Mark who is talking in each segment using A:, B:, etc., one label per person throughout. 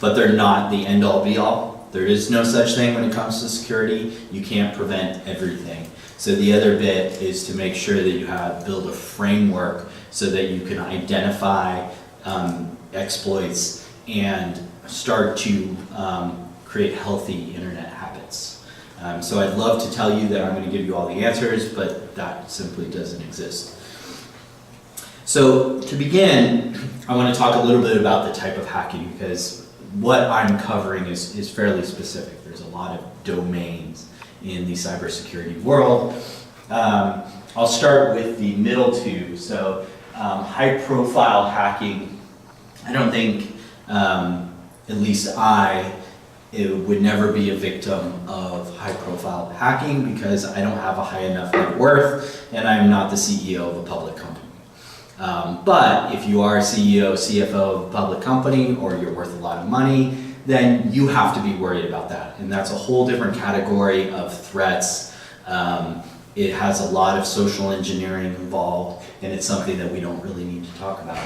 A: but they're not the end-all be-all. There is no such thing when it comes to security. You can't prevent everything. So the other bit is to make sure that you build a framework so that you can identify exploits and start to create healthy internet habits. So I'd love to tell you that I'm going to give you all the answers, but that simply doesn't exist. So to begin, I want to talk a little bit about the type of hacking, because what I'm covering is fairly specific. There's a lot of domains in the cybersecurity world. I'll start with the middle two. So high profile hacking, I don't think, at least it would never be a victim of high profile hacking, because I don't have a high enough net worth and I'm not the CEO of a public company. But if you are a CEO, CFO of a public company, or you're worth a lot of money, then you have to be worried about that. And that's a whole different category of threats. It has a lot of social engineering involved, and it's something that we don't really need to talk about.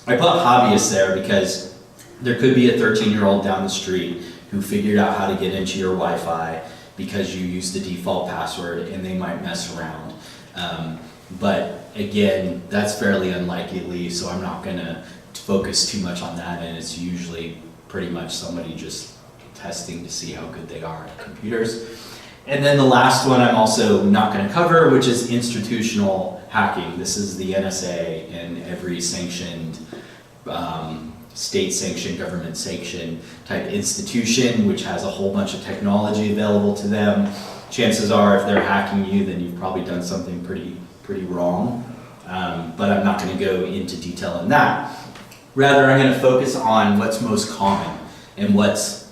A: I put hobbyists there because there could be a 13-year-old down the street who figured out how to get into your Wi-Fi because you used the default password, and they might mess around. But again, that's fairly unlikely, so I'm not going to focus too much on that, and it's usually pretty much somebody just testing to see how good they are at computers. And then the last one I'm also not going to cover, which is institutional hacking. This is the NSA and every sanctioned, state-sanctioned, government-sanctioned type institution, which has a whole bunch of technology available to them. Chances are, if they're hacking you, then you've probably done something pretty wrong. But I'm not going to go into detail on that. Rather, I'm going to focus on what's most common and what's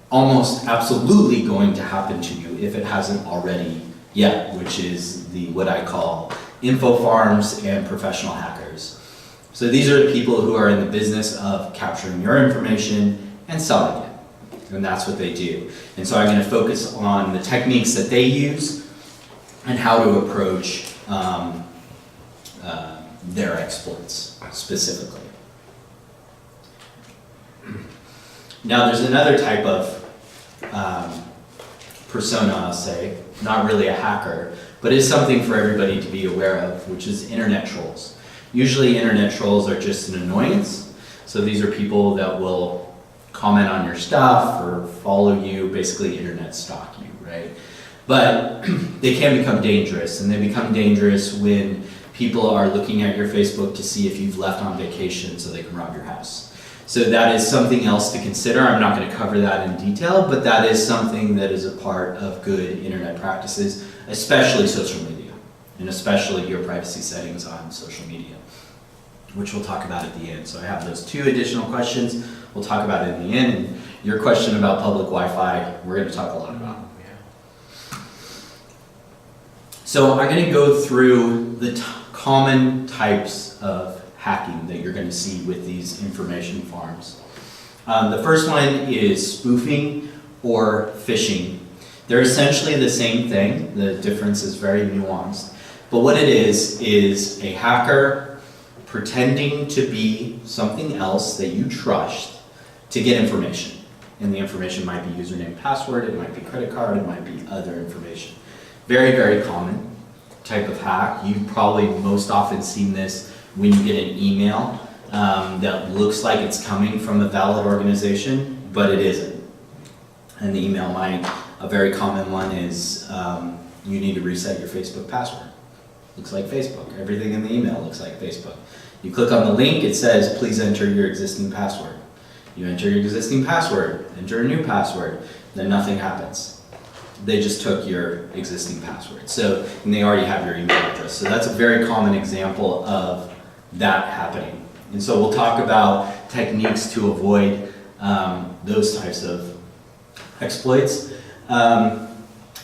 A: almost absolutely going to happen to you if it hasn't already yet, which is what I call info farms and professional hackers. So these are the people who are in the business of capturing your information and selling it. And that's what they do. And so I'm going to focus on the techniques that they use and how to approach their exploits specifically. Now there's another type of persona, I'll say, not really a hacker, but is something for everybody to be aware of, which is internet trolls. Usually internet trolls are just an annoyance. So these are people that will comment on your stuff or follow you, basically internet stalk you, right? But they can become dangerous, and they become dangerous when people are looking at your Facebook to see if you've left on vacation so they can rob your house. So that is something else to consider. I'm not going to cover that in detail, but that is something that is a part of good internet practices, especially social media, and especially your privacy settings on social media, which we'll talk about at the end. So I have those two additional questions we'll talk about in the end, and your question about public Wi-Fi, we're going to talk a lot about. So I'm going to go through the common types of hacking that you're going to see with these information farms. The first one is spoofing or phishing. They're essentially the same thing. The difference is very nuanced. But what it is a hacker pretending to be something else that you trust to get information. And the information might be username, password, it might be credit card, it might be other information. Very, very common type of hack. You've probably most often seen this when you get an email that looks like it's coming from a valid organization, but it isn't. And the email a very common one is, you need to reset your Facebook password. Looks like Facebook. Everything in the email looks like Facebook. You click on the link, it says, please enter your existing password. You enter your existing password, enter a new password, then nothing happens. They just took your existing password. So, and they already have your email address. So that's a very common example of that happening. And so we'll talk about techniques to avoid those types of exploits.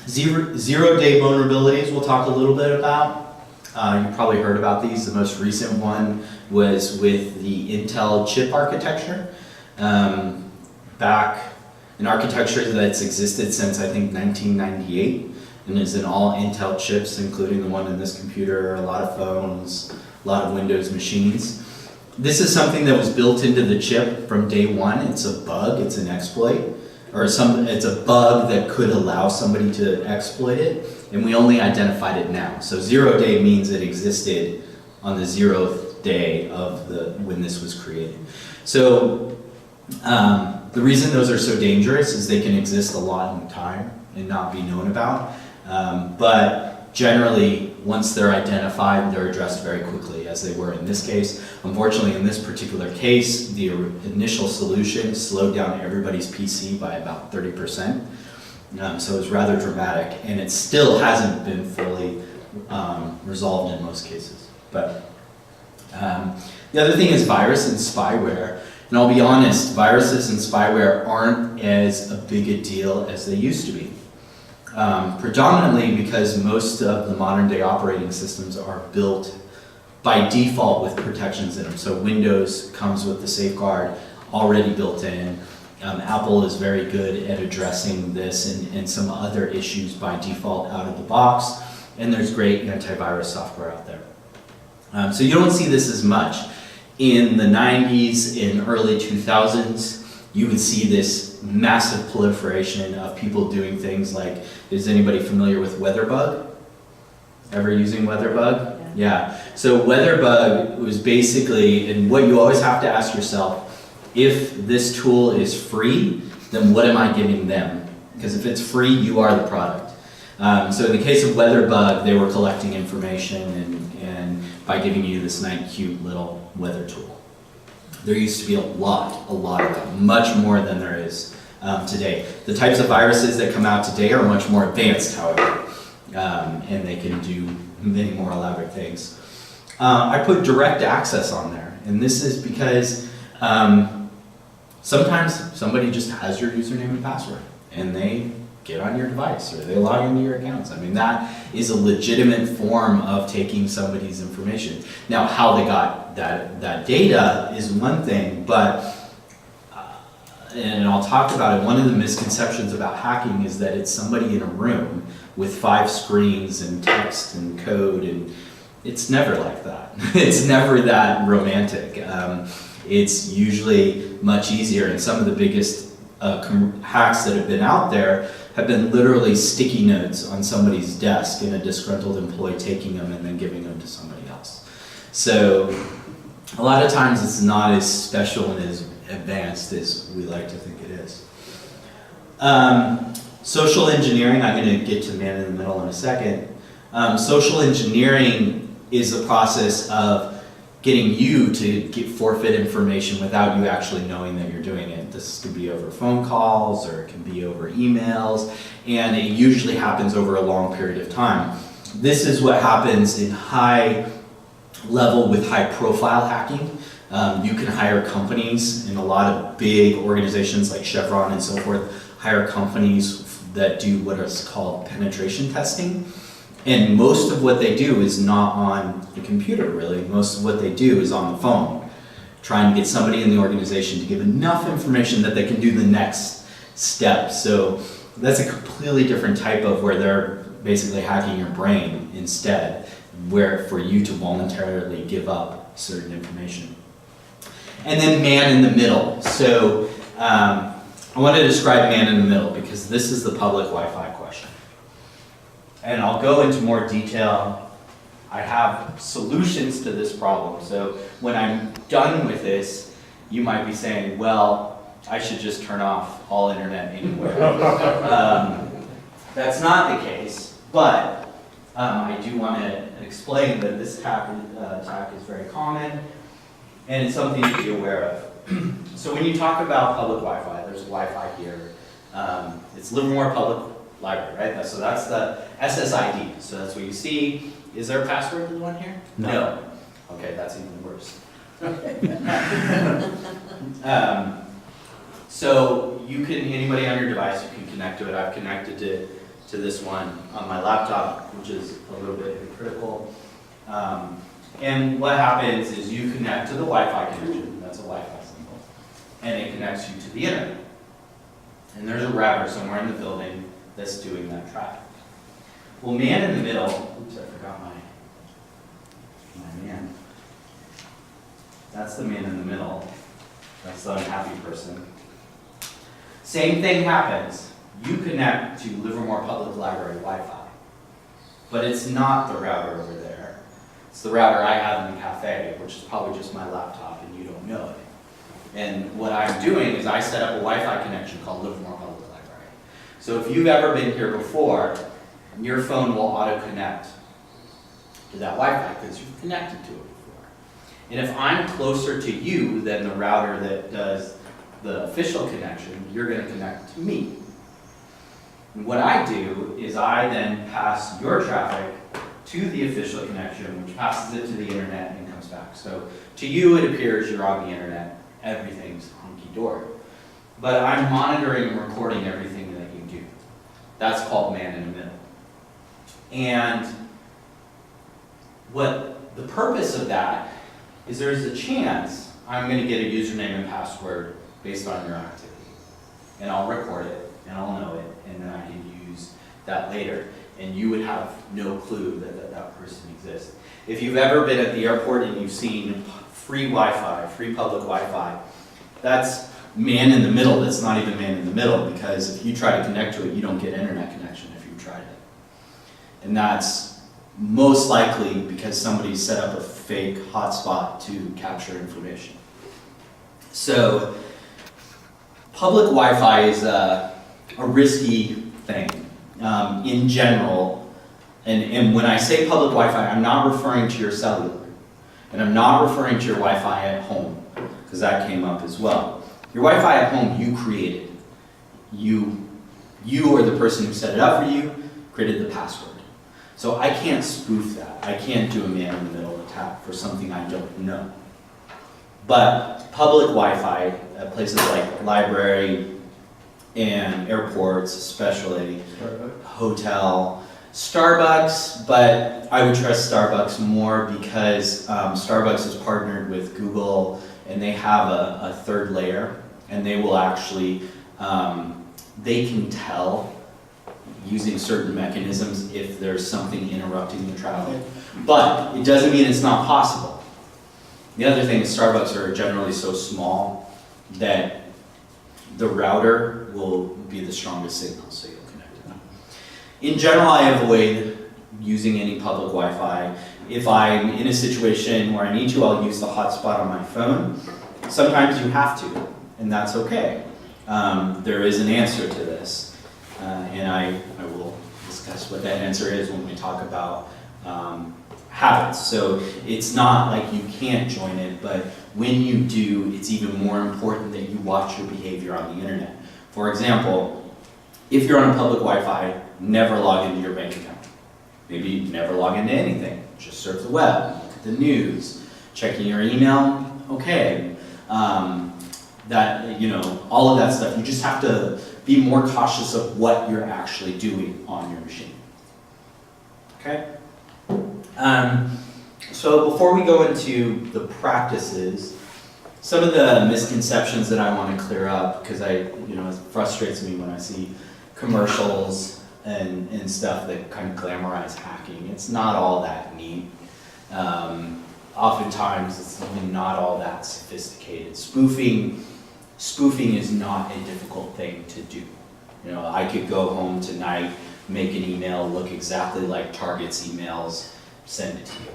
A: Zero-day vulnerabilities we'll talk a little bit about. You probably heard about these. The most recent one was with the Intel chip architecture. Back an architecture that's existed since, I think, 1998, and is in all Intel chips, including the one in this computer, a lot of phones, a lot of Windows machines. This is something that was built into the chip from day one. It's a bug, it's an exploit, or it's a bug that could allow somebody to exploit it, and we only identified it now. So 0 day means it existed on the 0th day of when this was created. So the reason those are so dangerous is they can exist a lot in time and not be known about, but generally, once they're identified, they're addressed very quickly, as they were in this case. Unfortunately, in this particular case, the initial solution slowed down everybody's PC by about 30%. So it was rather dramatic, and it still hasn't been fully resolved in most cases. But the other thing is virus and spyware. And I'll be honest, viruses and spyware aren't as a big a deal as they used to be. Predominantly because most of the modern day operating systems are built by default with protections in them. So Windows comes with the safeguard already built in. Apple is very good at addressing this and some other issues by default out of the box. And there's great antivirus software out there. So you don't see this as much. In the 90s and early 2000s, you would see this massive proliferation of people doing things like, is anybody familiar with WeatherBug? Ever using WeatherBug? Yeah. So WeatherBug was basically, and what you always have to ask yourself, if this tool is free, then what am I giving them? Because if it's free, you are the product. So in the case of WeatherBug, they were collecting information and by giving you this nice, cute little weather tool. There used to be a lot of them, much more than there is today. The types of viruses that come out today are much more advanced, however, and they can do many more elaborate things. I put direct access on there, and this is because sometimes somebody just has your username and password, and they get on your device, or they log into your accounts. I mean, that is a legitimate form of taking somebody's information. Now, how they got that data is one thing, but and I'll talk about it, one of the misconceptions about hacking is that it's somebody in a room with 5 screens and text and code, and it's never like that. It's never that romantic. It's usually much easier, and some of the biggest hacks that have been out there have been literally sticky notes on somebody's desk and a disgruntled employee taking them and then giving them to somebody else. So a lot of times it's not as special and as advanced as we like to think it is. Social engineering, I'm going to get to man in the middle in a second. Social engineering is the process of getting you to forfeit information without you actually knowing that you're doing it. This could be over phone calls, or it can be over emails, and it usually happens over a long period of time. This is what happens in high level with high profile hacking. You can hire companies, and a lot of big organizations like Chevron and so forth hire companies that do what is called penetration testing. And most of what they do is not on the computer, really. Most of what they do is on the phone, trying to get somebody in the organization to give enough information that they can do the next step. So that's a completely different type of where they're basically hacking your brain instead, where for you to voluntarily give up certain information. And then man in the middle. So I want to describe man in the middle because this is the public Wi-Fi question. And I'll go into more detail. I have solutions to this problem. So when I'm done with this, you might be saying, well, I should just turn off all internet anywhere. That's not the case, but I do want to explain that this attack is very common, and it's something to be aware of. So when you talk about public Wi-Fi, there's Wi-Fi here. It's Livermore Public Library, right? So that's the SSID. So that's what you see. Is there a password to the one here? No. Okay, that's even worse. So you can, anybody on your device, you can connect to it. I've connected to this one on my laptop, which is a little bit hypocritical. And what happens is you connect to the Wi-Fi connection. That's a Wi-Fi symbol. And it connects you to the internet. And there's a router somewhere in the building that's doing that traffic. Well, man in the middle, oops, I forgot my man. That's the man in the middle. That's the unhappy person. Same thing happens. You connect to Livermore Public Library Wi-Fi, but it's not the router over there. It's the router I have in the cafe, which is probably just my laptop and you don't know it. And what I'm doing is I set up a Wi-Fi connection called Livermore Public Library. So if you've ever been here before, your phone will auto-connect to that Wi-Fi because you've connected to it before. And if I'm closer to you than the router that does the official connection, you're going to connect to me. And what I do is I then pass your traffic to the official connection, which passes it to the internet and comes back. So to you, it appears you're on the internet. Everything's hunky-dory. But I'm monitoring and recording everything that you do. That's called man in the middle. And what the purpose of that is there's a chance I'm going to get a username and password based on your activity. And I'll record it, and I'll know it, and then I can use that later. And you would have no clue that that person exists. If you've ever been at the airport and you've seen free Wi-Fi, free public Wi-Fi, that's man in the middle. That's not even man in the middle, because if you try to connect to it, you don't get internet connection if you tried it. And that's most likely because somebody set up a fake hotspot to capture information. So public Wi-Fi is a risky thing in general. And when I say public Wi-Fi, I'm not referring to your cellular. And I'm not referring to your Wi-Fi at home, because that came up as well. Your Wi-Fi at home, you created. You or the person who set it up for you created the password. So I can't spoof that. I can't do a man-in-the-middle attack for something I don't know. But public Wi-Fi at places like library and airports especially, hotel, Starbucks, but I would trust Starbucks more because Starbucks is partnered with Google and they have a third layer, and they will actually, they can tell using certain mechanisms if there's something interrupting the traffic, but it doesn't mean it's not possible. The other thing is Starbucks are generally so small that the router will be the strongest signal, so you'll connect to them. In general, I avoid using any public Wi-Fi. If I'm in a situation where I need to, I'll use the hotspot on my phone. Sometimes you have to, and that's okay. There is an answer to this, and I will discuss what that answer is when we talk about habits. So it's not like you can't join it, but when you do, it's even more important that you watch your behavior on the internet. For example, if you're on a public Wi-Fi, never log into your bank account. Maybe never log into anything. Just surf the web, look at the news, checking your email, okay. That, you know, all of that stuff. You just have to be more cautious of what you're actually doing on your machine. Okay? So before we go into the practices, some of the misconceptions that I want to clear up, because it frustrates me when I see commercials and stuff that kind of glamorize hacking. It's not all that neat. Oftentimes it's even not all that sophisticated. Spoofing is not a difficult thing to do. You know, I could go home tonight, make an email look exactly like Target's emails, send it to you,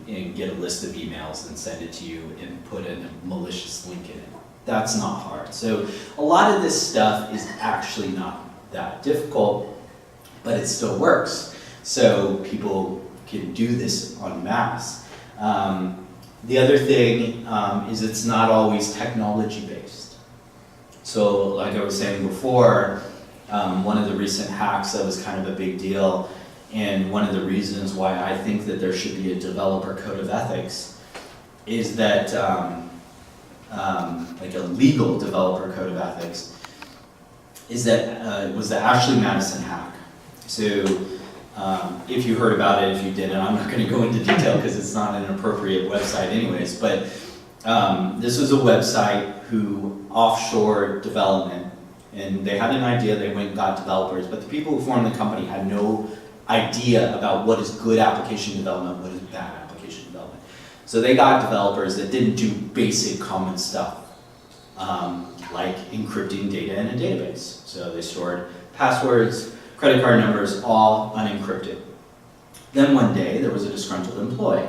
A: and get a list of emails and send it to you and put in a malicious link in it. That's not hard. So a lot of this stuff is actually not that difficult, but it still works. So people can do this en masse. The other thing is it's not always technology based. So like I was saying before, one of the recent hacks that was kind of a big deal, and one of the reasons why I think that there should be a developer code of ethics is that, like a legal developer code of ethics, is that it was the Ashley Madison hack. So if you heard about it, if you didn't, I'm not going to go into detail because it's not an appropriate website anyways, but this was a website who offshore development, and they had an idea, they went and got developers, but the people who formed the company had no idea about what is good application development, what is bad application development. So they got developers that didn't do basic common stuff, like encrypting data in a database. So they stored passwords, credit card numbers, all unencrypted. Then one day there was a disgruntled employee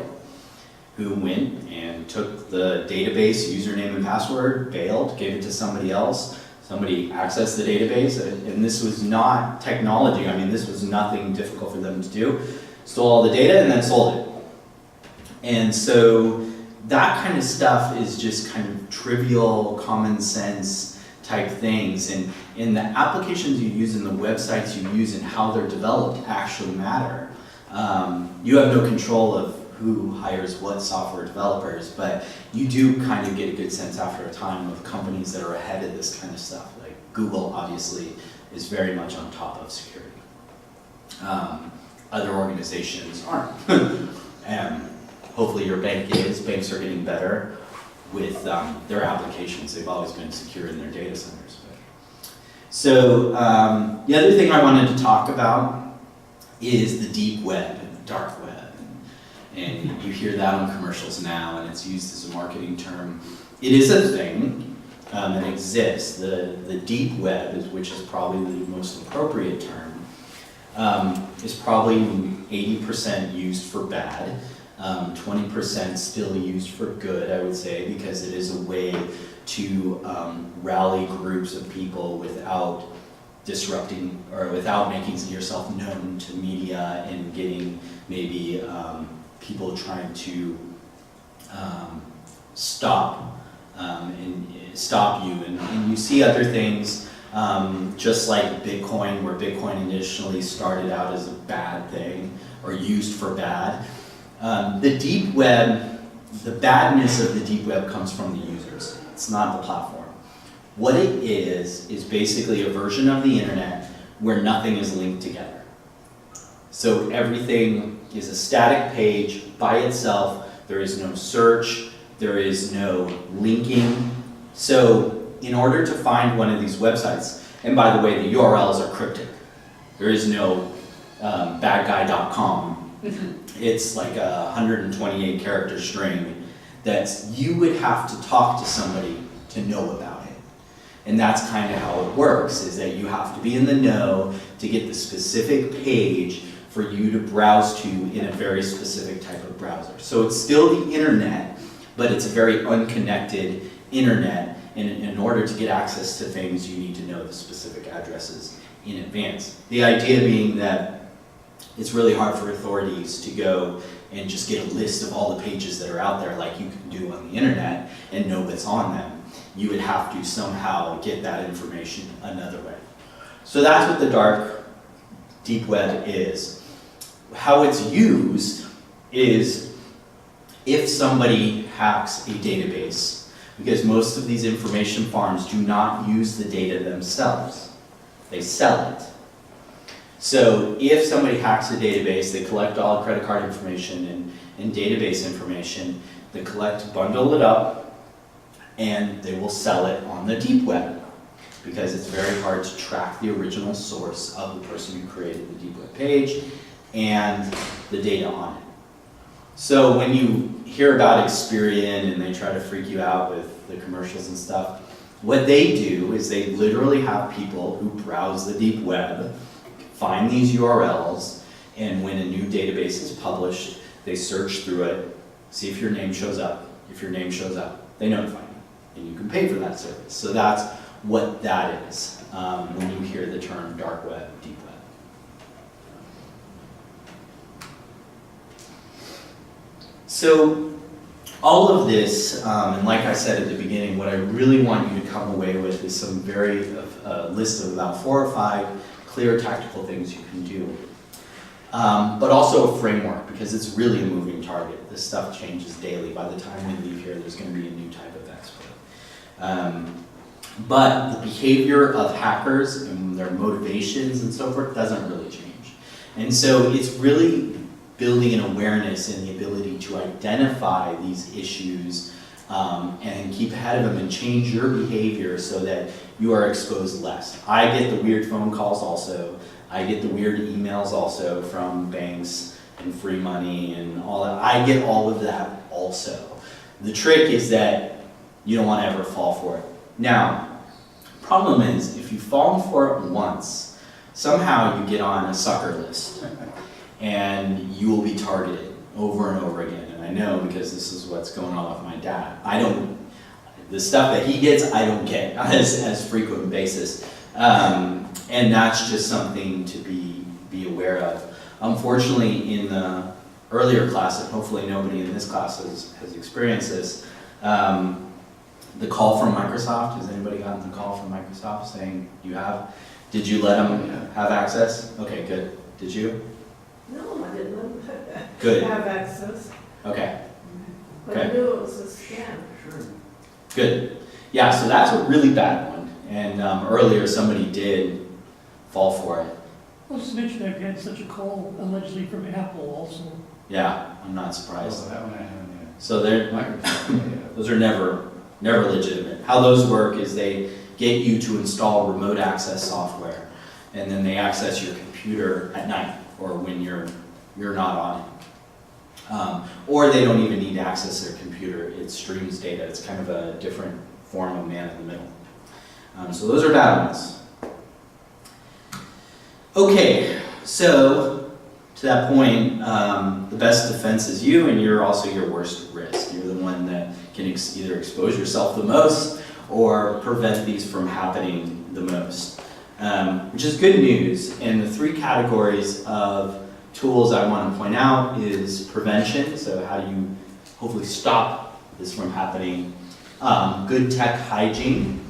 A: who went and took the database username and password, bailed, gave it to somebody else. Somebody accessed the database, and this was not technology. I mean, this was nothing difficult for them to do. Stole all the data and then sold it. And so that kind of stuff is just kind of trivial, common sense type things. And the applications you use and the websites you use and how they're developed actually matter. You have no control of who hires what software developers, but you do kind of get a good sense after a time of companies that are ahead of this kind of stuff. Like Google, obviously, is very much on top of security. Other organizations aren't. Hopefully your bank is. Banks are getting better with their applications. They've always been secure in their data centers. So the other thing I wanted to talk about is the deep web and the dark web. And you hear that on commercials now, and it's used as a marketing term. It is a thing that exists. The deep web, which is probably the most appropriate term, is probably 80% used for bad, 20% still used for good, I would say, because it is a way to rally groups of people without disrupting or without making yourself known to media and getting maybe people trying to stop you, and you see other things just like Bitcoin, where Bitcoin initially started out as a bad thing or used for bad. The deep web, the badness of the deep web comes from the users. It's not the platform. What it is basically a version of the internet where nothing is linked together. So everything is a static page by itself. There is no search, there is no linking. So in order to find one of these websites, and by the way, the URLs are cryptic. There is no badguy.com. It's like a 128 character string that you would have to talk to somebody to know about it. And that's kind of how it works, is that you have to be in the know to get the specific page for you to browse to in a very specific type of browser. So it's still the internet, but it's a very unconnected internet, and in order to get access to things, you need to know the specific addresses in advance. The idea being that it's really hard for authorities to go and just get a list of all the pages that are out there like you can do on the internet and know what's on them. You would have to somehow get that information another way. So that's what the dark deep web is. How it's used is if somebody hacks a database, because most of these information farms do not use the data themselves. They sell it. So if somebody hacks a database, they collect all credit card information and database information, they bundle it up, and they will sell it on the deep web, because it's very hard to track the original source of the person who created the deep web page and the data on it. So when you hear about Experian and they try to freak you out with the commercials and stuff, what they do is they literally have people who browse the deep web, find these URLs, and when a new database is published, they search through it, see if your name shows up. If your name shows up, they notify you, and you can pay for that service. So that's what that is when you hear the term dark web, deep web. So all of this, and like I said at the beginning, what I really want you to come away with is some list of about 4 or 5 clear tactical things you can do. But also a framework, because it's really a moving target. This stuff changes daily. By the time we leave here, there's going to be a new type of expert. But the behavior of hackers and their motivations and so forth doesn't really change. And so it's really building an awareness and the ability to identify these issues and keep ahead of them and change your behavior so that you are exposed less. I get the weird phone calls also. I get the weird emails also from banks and free money and all that. I get all of that also. The trick is that you don't want to ever fall for it. Now, problem is, if you've fallen for it once, somehow you get on a sucker list and you will be targeted over and over again. And I know because this is what's going on with my dad. The stuff that he gets, I don't get as frequent basis. And that's just something to be aware of. Unfortunately, in the earlier class, and hopefully nobody in this class has experienced this, the call from Microsoft, has anybody gotten the call from Microsoft saying you have? Did you let them have access? Okay, good. Did you?
B: No, I didn't
A: Good.
B: have access,
A: Okay,
B: but I knew it was a scam.
C: Sure.
A: good. Yeah, so that's a really bad one. And earlier somebody did fall for it.
D: Well, just mention I've had such a call allegedly from Apple also.
A: Yeah, I'm not surprised.
C: Oh, that one I haven't yet.
A: So they're,
C: Microsoft,
A: those are never legitimate. How those work is they get you to install remote access software, and then they access your computer at night or when you're not on it. Or they don't even need to access their computer. It streams data. It's kind of a different form of man in the middle. So those are bad ones. Okay, so to that point, the best defense is you, and you're also your worst risk. You're the one that can either expose yourself the most or prevent these from happening the most, which is good news. And the three categories of tools I want to point out is prevention, so how do you hopefully stop this from happening, good tech hygiene,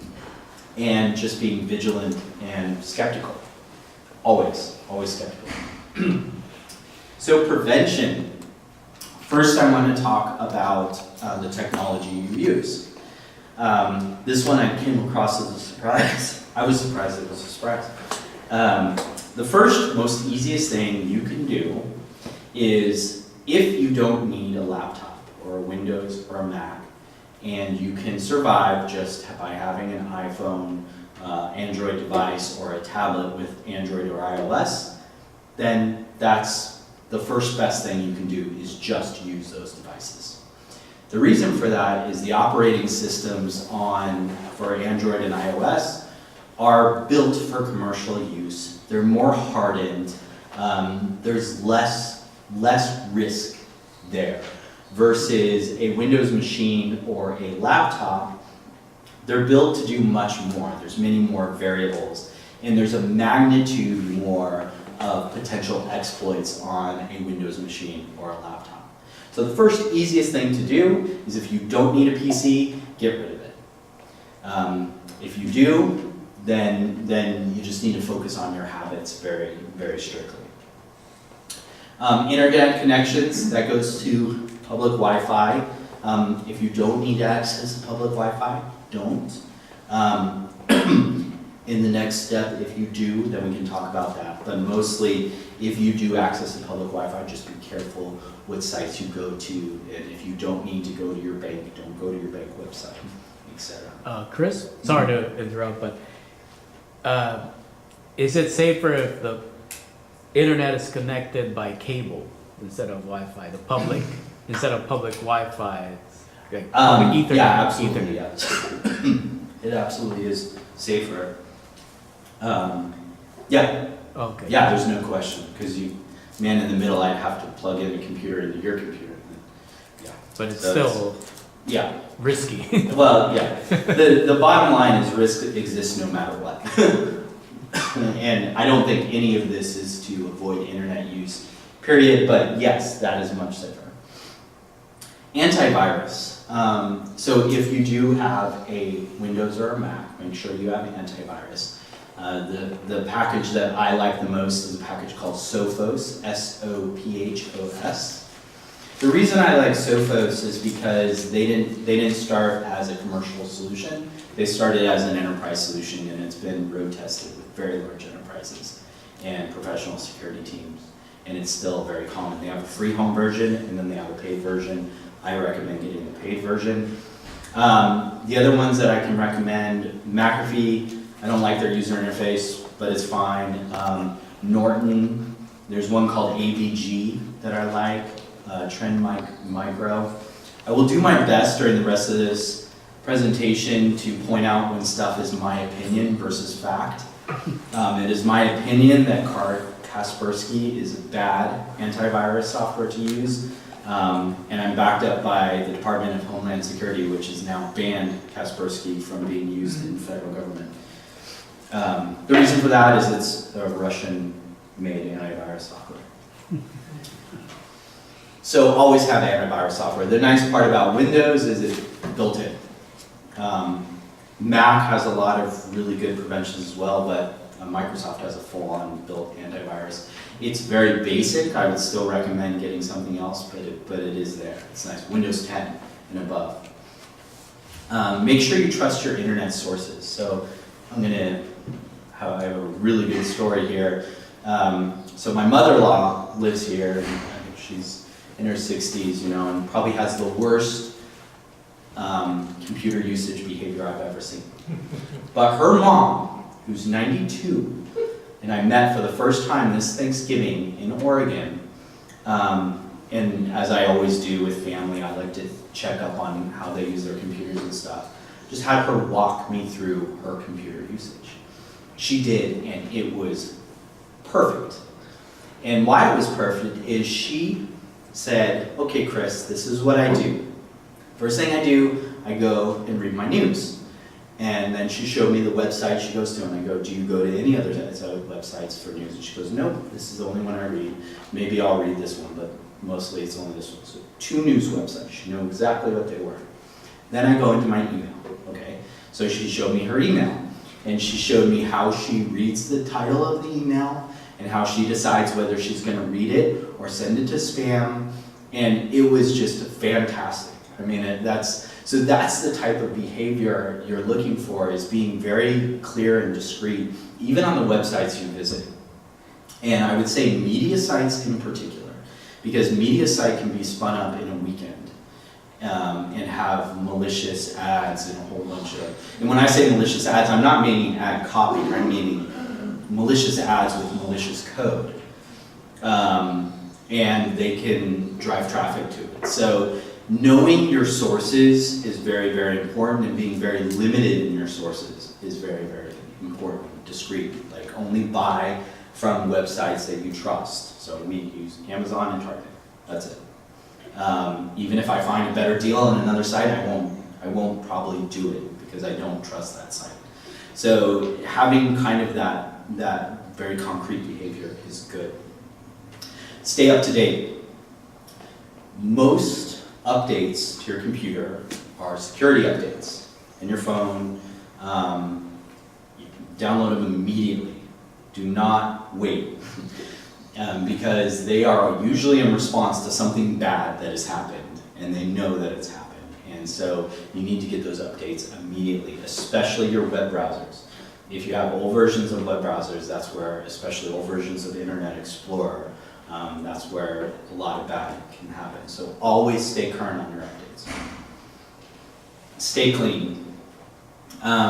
A: and just being vigilant and skeptical. Always skeptical. So prevention. First, I want to talk about the technology you use. This one I came across as a surprise. I was surprised it was a surprise. The first, most easiest thing you can do is if you don't need a laptop or a Windows or a Mac, and you can survive just by having an iPhone, Android device, or a tablet with Android or iOS, then that's the first best thing you can do is just use those devices. The reason for that is the operating systems for Android and iOS are built for commercial use. They're more hardened. There's less risk there versus a Windows machine or a laptop. They're built to do much more. There's many more variables, and there's a magnitude more of potential exploits on a Windows machine or a laptop. So the first easiest thing to do is if you don't need a PC, get rid of it. If you do, then you just need to focus on your habits very, very strictly. Internet connections, that goes to public Wi-Fi. If you don't need to access public Wi-Fi, don't. In the next step, if you do, then we can talk about that. But mostly, if you do access the public Wi-Fi, just be careful what sites you go to. And if you don't need to go to your bank, don't go to your bank website, etc.
E: Chris, sorry to interrupt, but is it safer if the internet is connected by cable instead of Wi-Fi? The public, instead of public Wi-Fi, it's like public Ethernet.
A: Yeah, absolutely.
E: Ethernet.
A: Yeah. It absolutely is safer. Yeah.
E: Okay.
A: Yeah, there's no question, because man in the middle, I'd have to plug in a computer into your computer. Yeah.
E: But it's
A: So
E: still
A: yeah.
E: risky.
A: Well, yeah. The bottom line is risk exists no matter what. And I don't think any of this is to avoid internet use, period, but yes, that is much safer. Antivirus. So if you do have a Windows or a Mac, make sure you have antivirus. The package that I like the most is a package called Sophos, S-O-P-H-O-S. The reason I like Sophos is because they didn't start as a commercial solution. They started as an enterprise solution, and it's been road tested with very large enterprises and professional security teams, and it's still very common. They have a free home version, and then they have a paid version. I recommend getting the paid version. The other ones that I can recommend, McAfee, I don't like their user interface, but it's fine. Norton, there's one called AVG that I like, Trend Micro. I will do my best during the rest of this presentation to point out when stuff is my opinion versus fact. It is my opinion that Kaspersky is a bad antivirus software to use, and I'm backed up by the Department of Homeland Security, which has now banned Kaspersky from being used in federal government. The reason for that is it's a Russian-made antivirus software. So always have antivirus software. The nice part about Windows is it's built in. Mac has a lot of really good preventions as well, but Microsoft has a full-on built antivirus. It's very basic. I would still recommend getting something else, but it is there. It's nice. Windows 10 and above. Make sure you trust your internet sources. So I have a really good story here. So my mother-in-law lives here, and I think she's in her 60s, and probably has the worst computer usage behavior I've ever seen. But her mom, who's 92, and I met for the first time this Thanksgiving in Oregon, and as I always do with family, I like to check up on how they use their computers and stuff. Just had her walk me through her computer usage. She did, and it was perfect. And why it was perfect is she said, okay, Chris, this is what I do. First thing I do, I go and read my news. And then she showed me the website she goes to, and I go, do you go to any other websites for news? And she goes, nope, this is the only one I read. Maybe I'll read this one, but mostly it's only this one. So 2 news websites, she knew exactly what they were. Then I go into my email, okay? So she showed me her email, and she showed me how she reads the title of the email, and how she decides whether she's gonna read it or send it to spam, and it was just fantastic. I mean, that's the type of behavior you're looking for, is being very clear and discreet, even on the websites you visit. And I would say media sites in particular, because media site can be spun up in a weekend and have malicious ads and a whole bunch of, and when I say malicious ads, I'm not meaning ad copy, I'm meaning malicious ads with malicious code. And they can drive traffic to it. So knowing your sources is very, very important, and being very limited in your sources is very, very important. Discreet, like only buy from websites that you trust. So we use Amazon and Target, that's it. Even if I find a better deal on another site, I won't probably do it because I don't trust that site. So having kind of that very concrete behavior is good. Stay up to date. Most updates to your computer are security updates in your phone. You can download them immediately. Do not wait because they are usually in response to something bad that has happened, and they know that it's happened. And so you need to get those updates immediately, especially your web browsers. If you have old versions of web browsers, that's where, especially old versions of Internet Explorer, that's where a lot of bad can happen. So always stay current on your updates. Stay clean.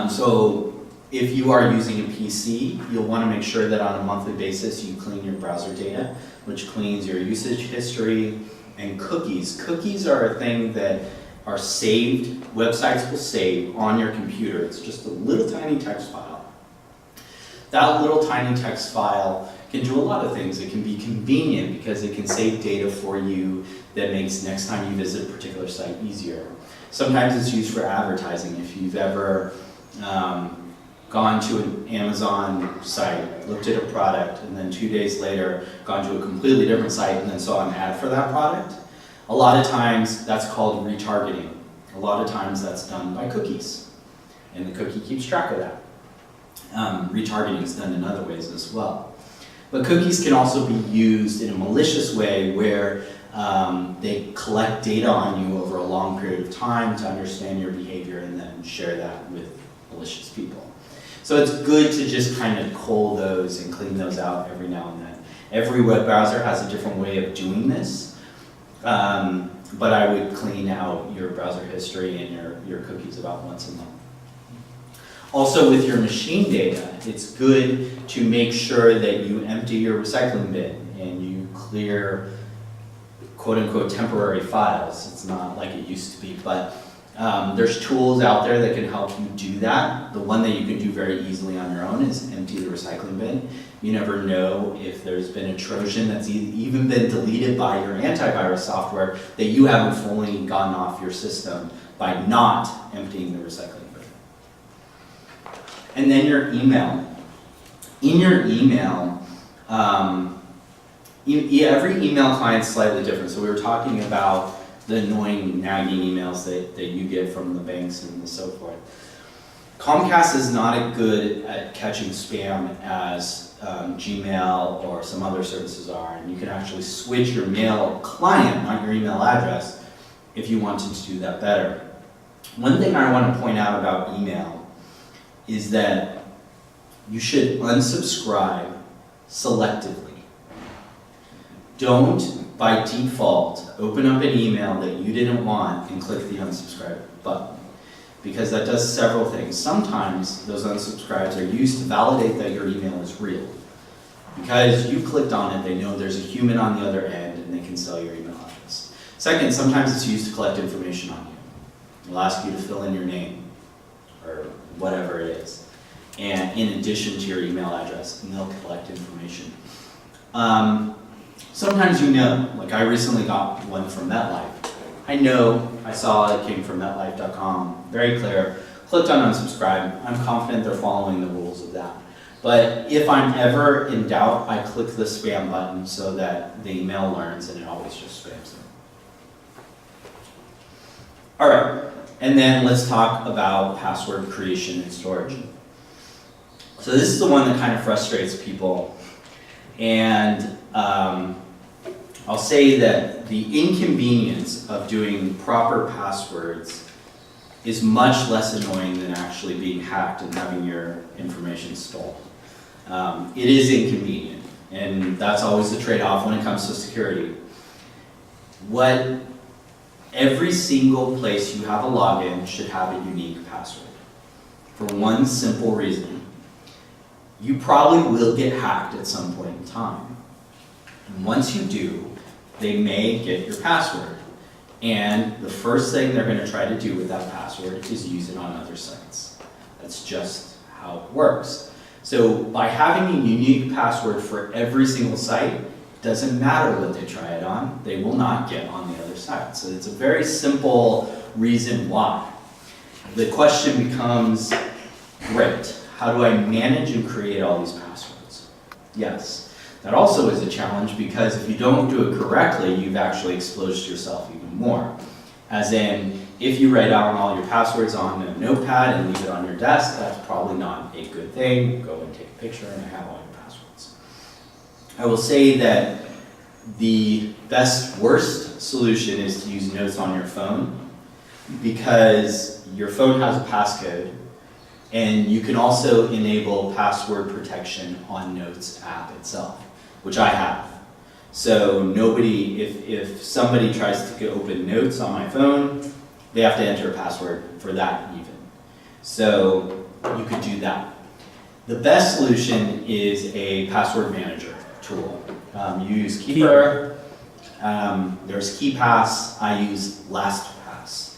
A: So if you are using a PC, you'll want to make sure that on a monthly basis you clean your browser data, which cleans your usage history and cookies. Cookies are a thing that are saved, websites will save on your computer. It's just a little tiny text file. That little tiny text file can do a lot of things. It can be convenient because it can save data for you that makes next time you visit a particular site easier. Sometimes it's used for advertising. If you've ever gone to an Amazon site, looked at a product, and then 2 days later gone to a completely different site and then saw an ad for that product, a lot of times that's called retargeting. A lot of times that's done by cookies, and the cookie keeps track of that. Retargeting is done in other ways as well. But cookies can also be used in a malicious way where they collect data on you over a long period of time to understand your behavior and then share that with malicious people. So it's good to just kind of cull those and clean those out every now and then. Every web browser has a different way of doing this, but I would clean out your browser history and your cookies about once a month. Also with your machine data, it's good to make sure that you empty your recycling bin and you clear quote-unquote temporary files. It's not like it used to be, but there's tools out there that can help you do that. The one that you can do very easily on your own is empty the recycling bin. You never know if there's been a Trojan that's even been deleted by your antivirus software that you haven't fully gotten off your system by not emptying the recycling bin. And then your email. In your email, every email client is slightly different. So we were talking about the annoying nagging emails that you get from the banks and so forth. Comcast is not as good at catching spam as Gmail or some other services are, and you can actually switch your mail client, not your email address, if you wanted to do that better. One thing I want to point out about email is that you should unsubscribe selectively. Don't, by default, open up an email that you didn't want and click the unsubscribe button, because that does several things. Sometimes those unsubscribes are used to validate that your email is real. Because you clicked on it, they know there's a human on the other end and they can sell your email address. Second, sometimes it's used to collect information on you. They'll ask you to fill in your name or whatever it is, and in addition to your email address, and they'll collect information. Sometimes you know, like I recently got one from MetLife. I know, I saw it came from MetLife.com, very clear. Clicked on unsubscribe. I'm confident they're following the rules of that. But if I'm ever in doubt, I click the spam button so that the email learns and it always just spams them. All right, and then let's talk about password creation and storage. So this is the one that kind of frustrates people. And I'll say that the inconvenience of doing proper passwords is much less annoying than actually being hacked and having your information stolen. It is inconvenient, and that's always the trade-off when it comes to security. Every single place you have a login should have a unique password. For one simple reason. You probably will get hacked at some point in time. And once you do, they may get your password. And the first thing they're going to try to do with that password is use it on other sites. That's just how it works. So by having a unique password for every single site, it doesn't matter what they try it on, they will not get on the other site. So it's a very simple reason why. The question becomes, great, how do I manage and create all these passwords? Yes. That also is a challenge because if you don't do it correctly, you've actually exposed yourself even more. As in, if you write down all your passwords on a notepad and leave it on your desk, that's probably not a good thing. Go and take a picture and have all your passwords. I will say that the worst solution is to use notes on your phone because your phone has a passcode. And you can also enable password protection on Notes app itself, which I have. So nobody, if somebody tries to open Notes on my phone, they have to enter a password for that even. So you could do that. The best solution is a password manager tool. You use Keeper, there's KeePass, I use LastPass.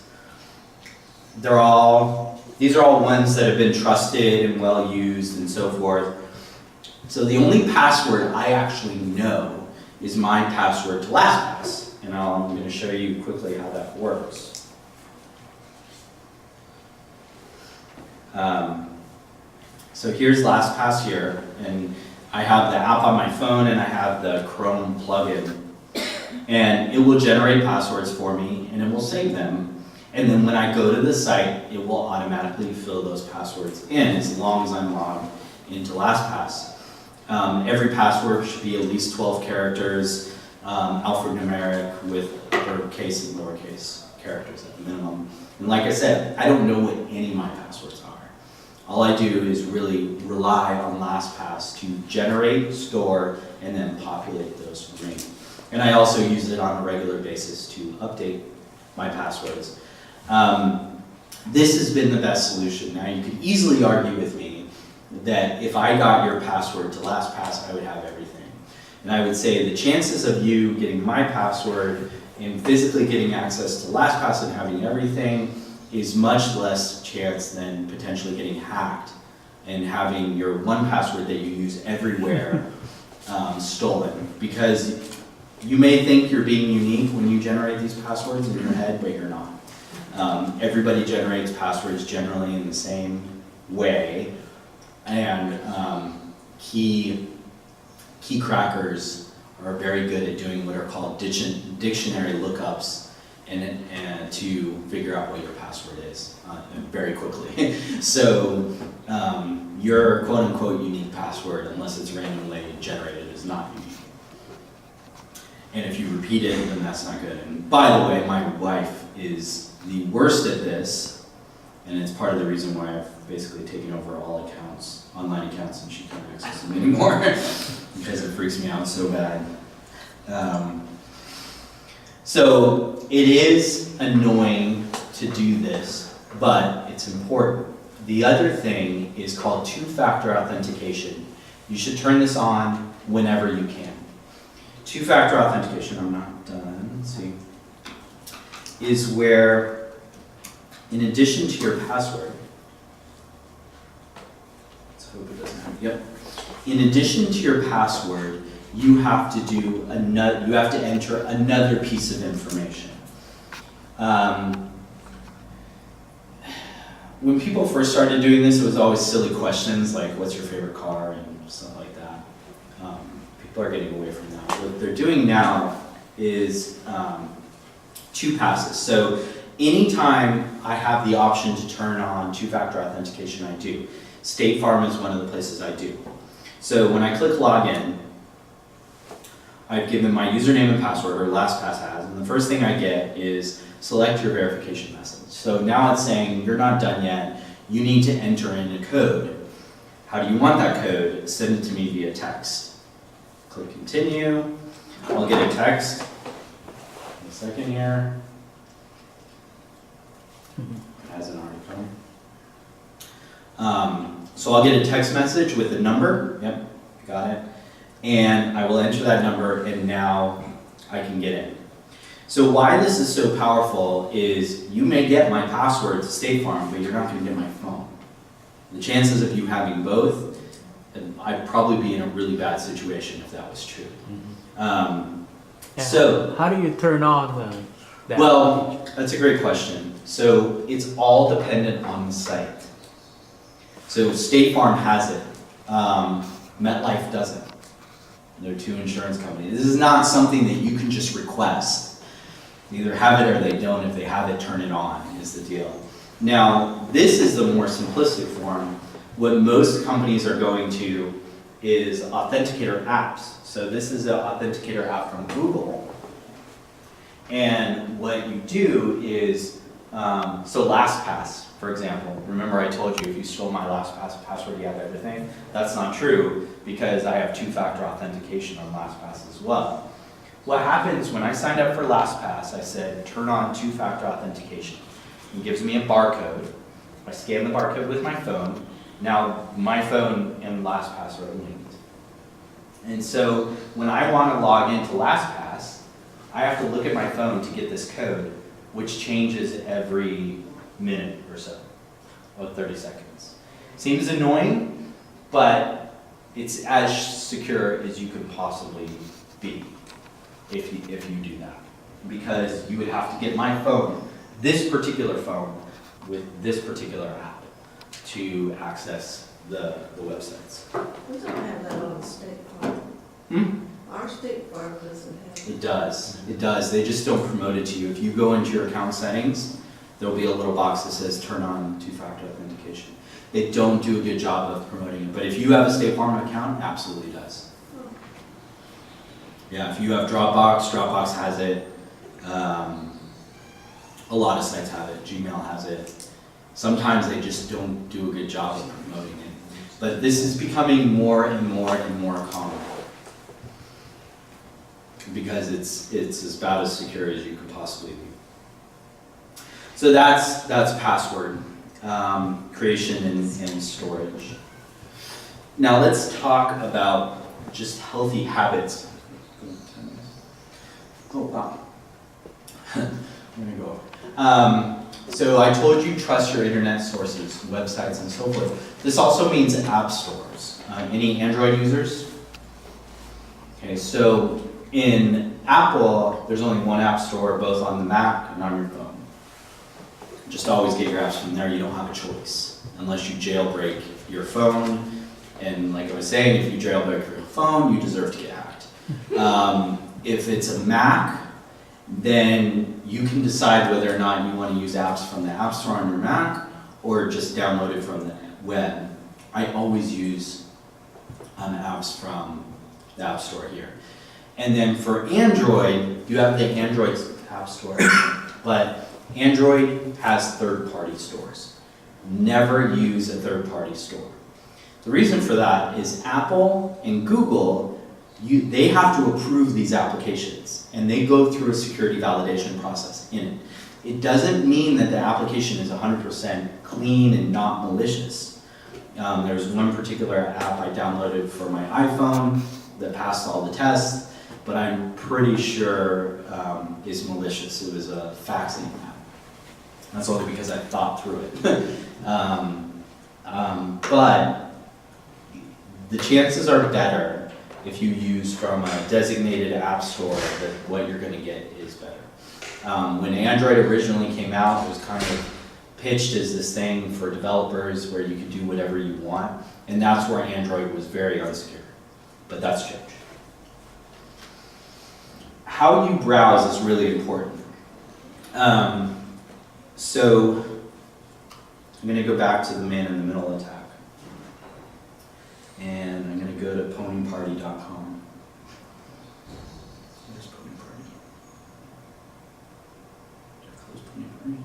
A: These are all ones that have been trusted and well used and so forth. So the only password I actually know is my password to LastPass. And I'm going to show you quickly how that works. So here's LastPass here, and I have the app on my phone and I have the Chrome plugin. And it will generate passwords for me and it will save them. And then when I go to the site, it will automatically fill those passwords in as long as I'm logged into LastPass. Every password should be at least 12 characters, alphanumeric with uppercase and lowercase characters at the minimum. And like I said, I don't know what any of my passwords are. All I do is really rely on LastPass to generate, store, and then populate those for me. And I also use it on a regular basis to update my passwords. This has been the best solution. Now you could easily argue with me that if I got your password to LastPass, I would have everything. And I would say the chances of you getting my password and physically getting access to LastPass and having everything is much less chance than potentially getting hacked and having your one password that you use everywhere stolen. Because you may think you're being unique when you generate these passwords in your head, but you're not. Everybody generates passwords generally in the same way, and key crackers are very good at doing what are called dictionary lookups and to figure out what your password is very quickly. So your quote-unquote unique password, unless it's randomly generated, is not unique. And if you repeat it, then that's not good. And by the way, my wife is the worst at this, and it's part of the reason why I've basically taken over all accounts, online accounts, and she can't access them anymore because it freaks me out so bad. So it is annoying to do this, but it's important. The other thing is called two-factor authentication. You should turn this on whenever you can. Two-factor authentication, I'm not done, let's see, is where, in addition to your password, let's hope it doesn't have, yep. In addition to your password, you have to do another, you have to enter another piece of information. When people first started doing this, it was always silly questions like, what's your favorite car, and stuff like that. People are getting away from that. What they're doing now is two passes. So anytime I have the option to turn on two-factor authentication, I do. State Farm is one of the places I do. So when I click login, I've given my username and password, or LastPass has, and the first thing I get is select your verification message. So now it's saying, you're not done yet, you need to enter in a code. How do you want that code? Send it to me via text. Click continue, I'll get a text, in a second here. It hasn't already come. So I'll get a text message with a number, yep, got it. And I will enter that number, and now I can get in. So why this is so powerful is you may get my password to State Farm, but you're not going to get my phone. The chances of you having both, I'd probably be in a really bad situation if that was true. So
E: how do you turn on that?
A: Well, that's a great question. So it's all dependent on the site. So State Farm has it. MetLife doesn't. They're two insurance companies. This is not something that you can just request. They either have it or they don't. If they have it, turn it on is the deal. Now, this is the more simplistic form. What most companies are going to is Authenticator apps. So this is an Authenticator app from Google. And what you do is, so LastPass, for example. Remember I told you if you stole my LastPass password, you have everything? That's not true because I have two-factor authentication on LastPass as well. What happens when I signed up for LastPass, I said, turn on two-factor authentication. It gives me a barcode. I scan the barcode with my phone. Now my phone and LastPass are linked. And so when I want to log into LastPass, I have to look at my phone to get this code, which changes every minute or so, about 30 seconds. Seems annoying, but it's as secure as you could possibly be if you do that. Because you would have to get my phone, this particular phone, with this particular app to access the websites.
B: We don't have that on State Farm. Our State Farm doesn't have it.
A: It does. It does. They just don't promote it to you. If you go into your account settings, there'll be a little box that says turn on two-factor authentication. They don't do a good job of promoting it, but if you have a State Farm account, it absolutely does. Yeah, if you have Dropbox, Dropbox has it. A lot of sites have it. Gmail has it. Sometimes they just don't do a good job of promoting it. But this is becoming more and more and more common. Because it's about as secure as you could possibly be. So that's password creation and storage. Now let's talk about just healthy habits Oh, wow. I'm gonna go over. So I told you trust your internet sources, websites, and so forth. This also means app stores. Any Android users? Okay, so in Apple, there's only one app store, both on the Mac and on your phone. Just always get your apps from there. You don't have a choice unless you jailbreak your phone. And like I was saying, if you jailbreak your phone, you deserve to get hacked. If it's a Mac, then you can decide whether or not you want to use apps from the App Store on your Mac or just download it from the web. I always use apps from the App Store here. And then for Android, you have the Android App Store, but Android has third-party stores. Never use a third-party store. The reason for that is Apple and Google, they have to approve these applications, and they go through a security validation process in it. It doesn't mean that the application is 100% clean and not malicious. There's one particular app I downloaded for my iPhone that passed all the tests, but I'm pretty sure is malicious. It was a faxing app. That's only because I thought through it. But the chances are better if you use from a designated app store that what you're going to get is better. When Android originally came out, it was kind of pitched as this thing for developers where you could do whatever you want, and that's where Android was very unsecure. But that's changed. How you browse is really important. So I'm going to go back to the man-in-the-middle attack. And I'm going to go to ponyparty.com. Where's Pony Party? Did I close Pony Party?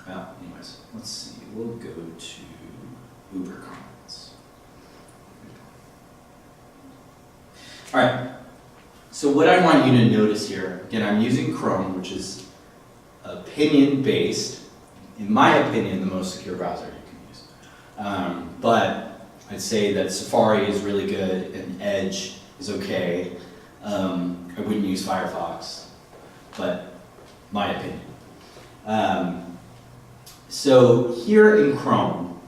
A: Well, anyways, let's see. We'll go to Uber Comments. All right. So what I want you to notice here, again, I'm using Chrome, which is opinion-based. In my opinion, the most secure browser you can use. But I'd say that Safari is really good and Edge is okay. I wouldn't use Firefox, but my opinion. So here in Chrome,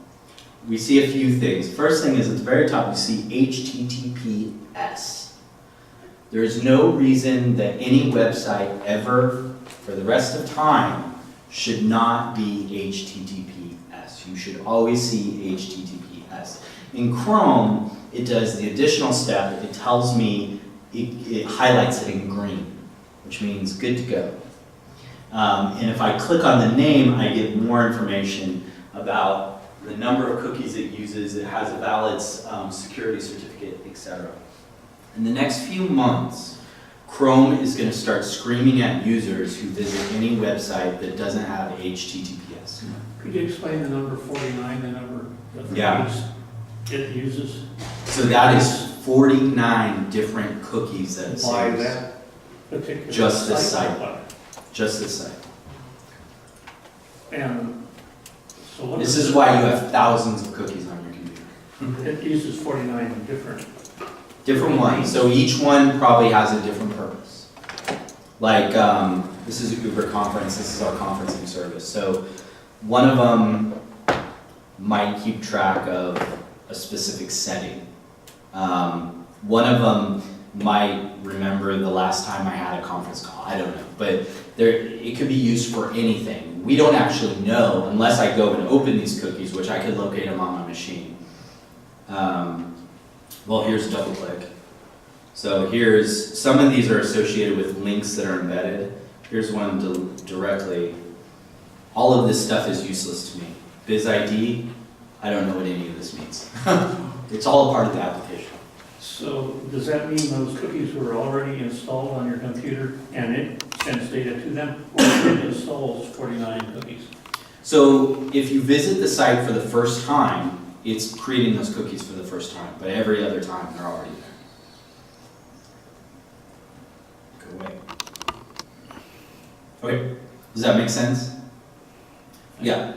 A: we see a few things. First thing is at the very top, you see HTTPS. There's no reason that any website ever, for the rest of time, should not be HTTPS. You should always see HTTPS. In Chrome, it does the additional step. It tells me, it highlights it in green, which means good to go. And if I click on the name, I get more information about the number of cookies it uses. It has a valid security certificate, etc. In the next few months, Chrome is going to start screaming at users who visit any website that doesn't have HTTPS.
D: Could you explain the number 49, the number of
A: Yeah.
D: cookies it uses?
A: So that is 49 different cookies that it
D: Why
A: saves.
D: that particular
A: Just this site.
D: Why?
A: Just this site.
D: And so what
A: This is why you have thousands of cookies on your computer.
D: It uses 49 different.
A: Different ones. So each one probably has a different purpose. Like, this is a Uber conference. This is our conferencing service. So one of them might keep track of a specific setting. One of them might remember the last time I had a conference call. I don't know. But it could be used for anything. We don't actually know unless I go and open these cookies, which I could locate them on my machine. Well, here's double click. So here's, some of these are associated with links that are embedded. Here's one directly. All of this stuff is useless to me. BizID, I don't know what any of this means. It's all a part of the application.
D: So does that mean those cookies were already installed on your computer and it sends data to them? Or it installs 49 cookies?
A: So if you visit the site for the first time, it's creating those cookies for the first time, but every other time they're already there. Go away. Okay, does that make sense? Yeah,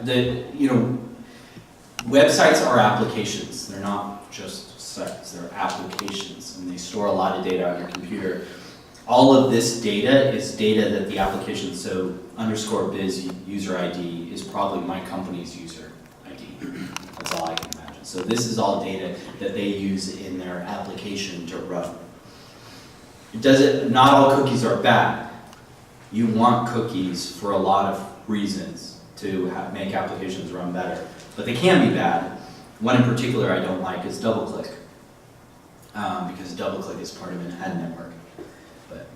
A: websites are applications. They're not just sites, they're applications, and they store a lot of data on your computer. all of this data is data that the application, so _biz user ID is probably my company's user ID. That's all I can imagine. So this is all data that they use in their application to run. Not all cookies are bad. You want cookies for a lot of reasons to make applications run better, but they can be bad. One in particular I don't like is DoubleClick, because DoubleClick is part of an ad network, but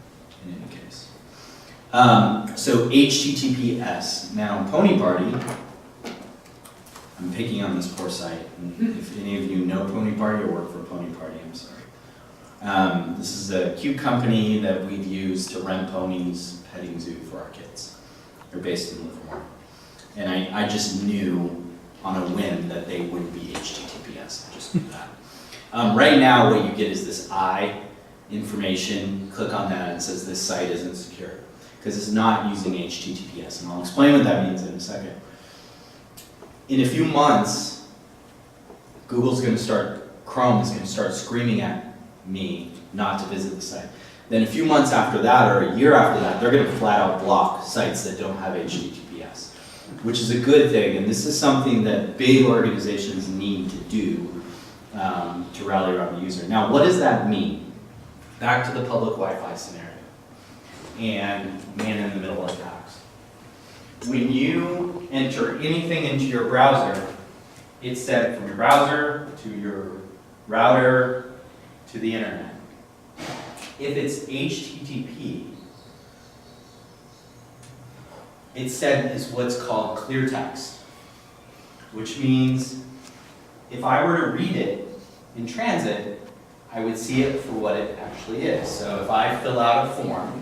A: in any case. So HTTPS. Now, Pony Party, I'm picking on this poor site. And if any of you know Pony Party or work for Pony Party, I'm sorry. This is a cute company that we've used to rent ponies, petting zoo for our kids. They're based in Livermore. And I just knew on a whim that they wouldn't be HTTPS. I just knew that. Right now, what you get is this I information. Click on that and it says this site isn't secure because it's not using HTTPS. And I'll explain what that means in a second. In a few months, Chrome is going to start screaming at me not to visit the site. Then a few months after that, or a year after that, they're going to flat out block sites that don't have HTTPS, which is a good thing. And this is something that big organizations need to do to rally around the user. Now, what does that mean? Back to the public Wi-Fi scenario and man-in-the-middle attacks. When you enter anything into your browser, it's sent from your browser to your router to the internet. If it's HTTP, it's sent as what's called clear text, which means if I were to read it in transit, I would see it for what it actually is. So if I fill out a form,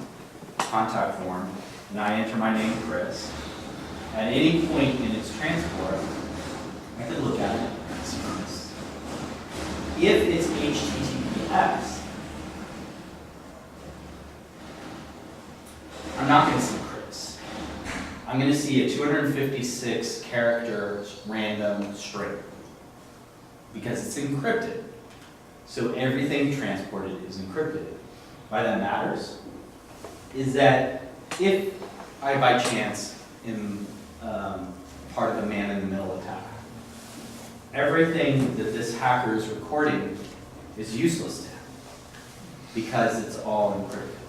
A: contact form, and I enter my name, Chris, at any point in its transport, I can look at it and see this. If it's HTTPS, I'm not going to see Chris. I'm going to see a 256 character random string because it's encrypted. So everything transported is encrypted. Why that matters is that if I by chance am part of a man-in-the-middle attack, everything that this hacker is recording is useless to him because it's all encrypted.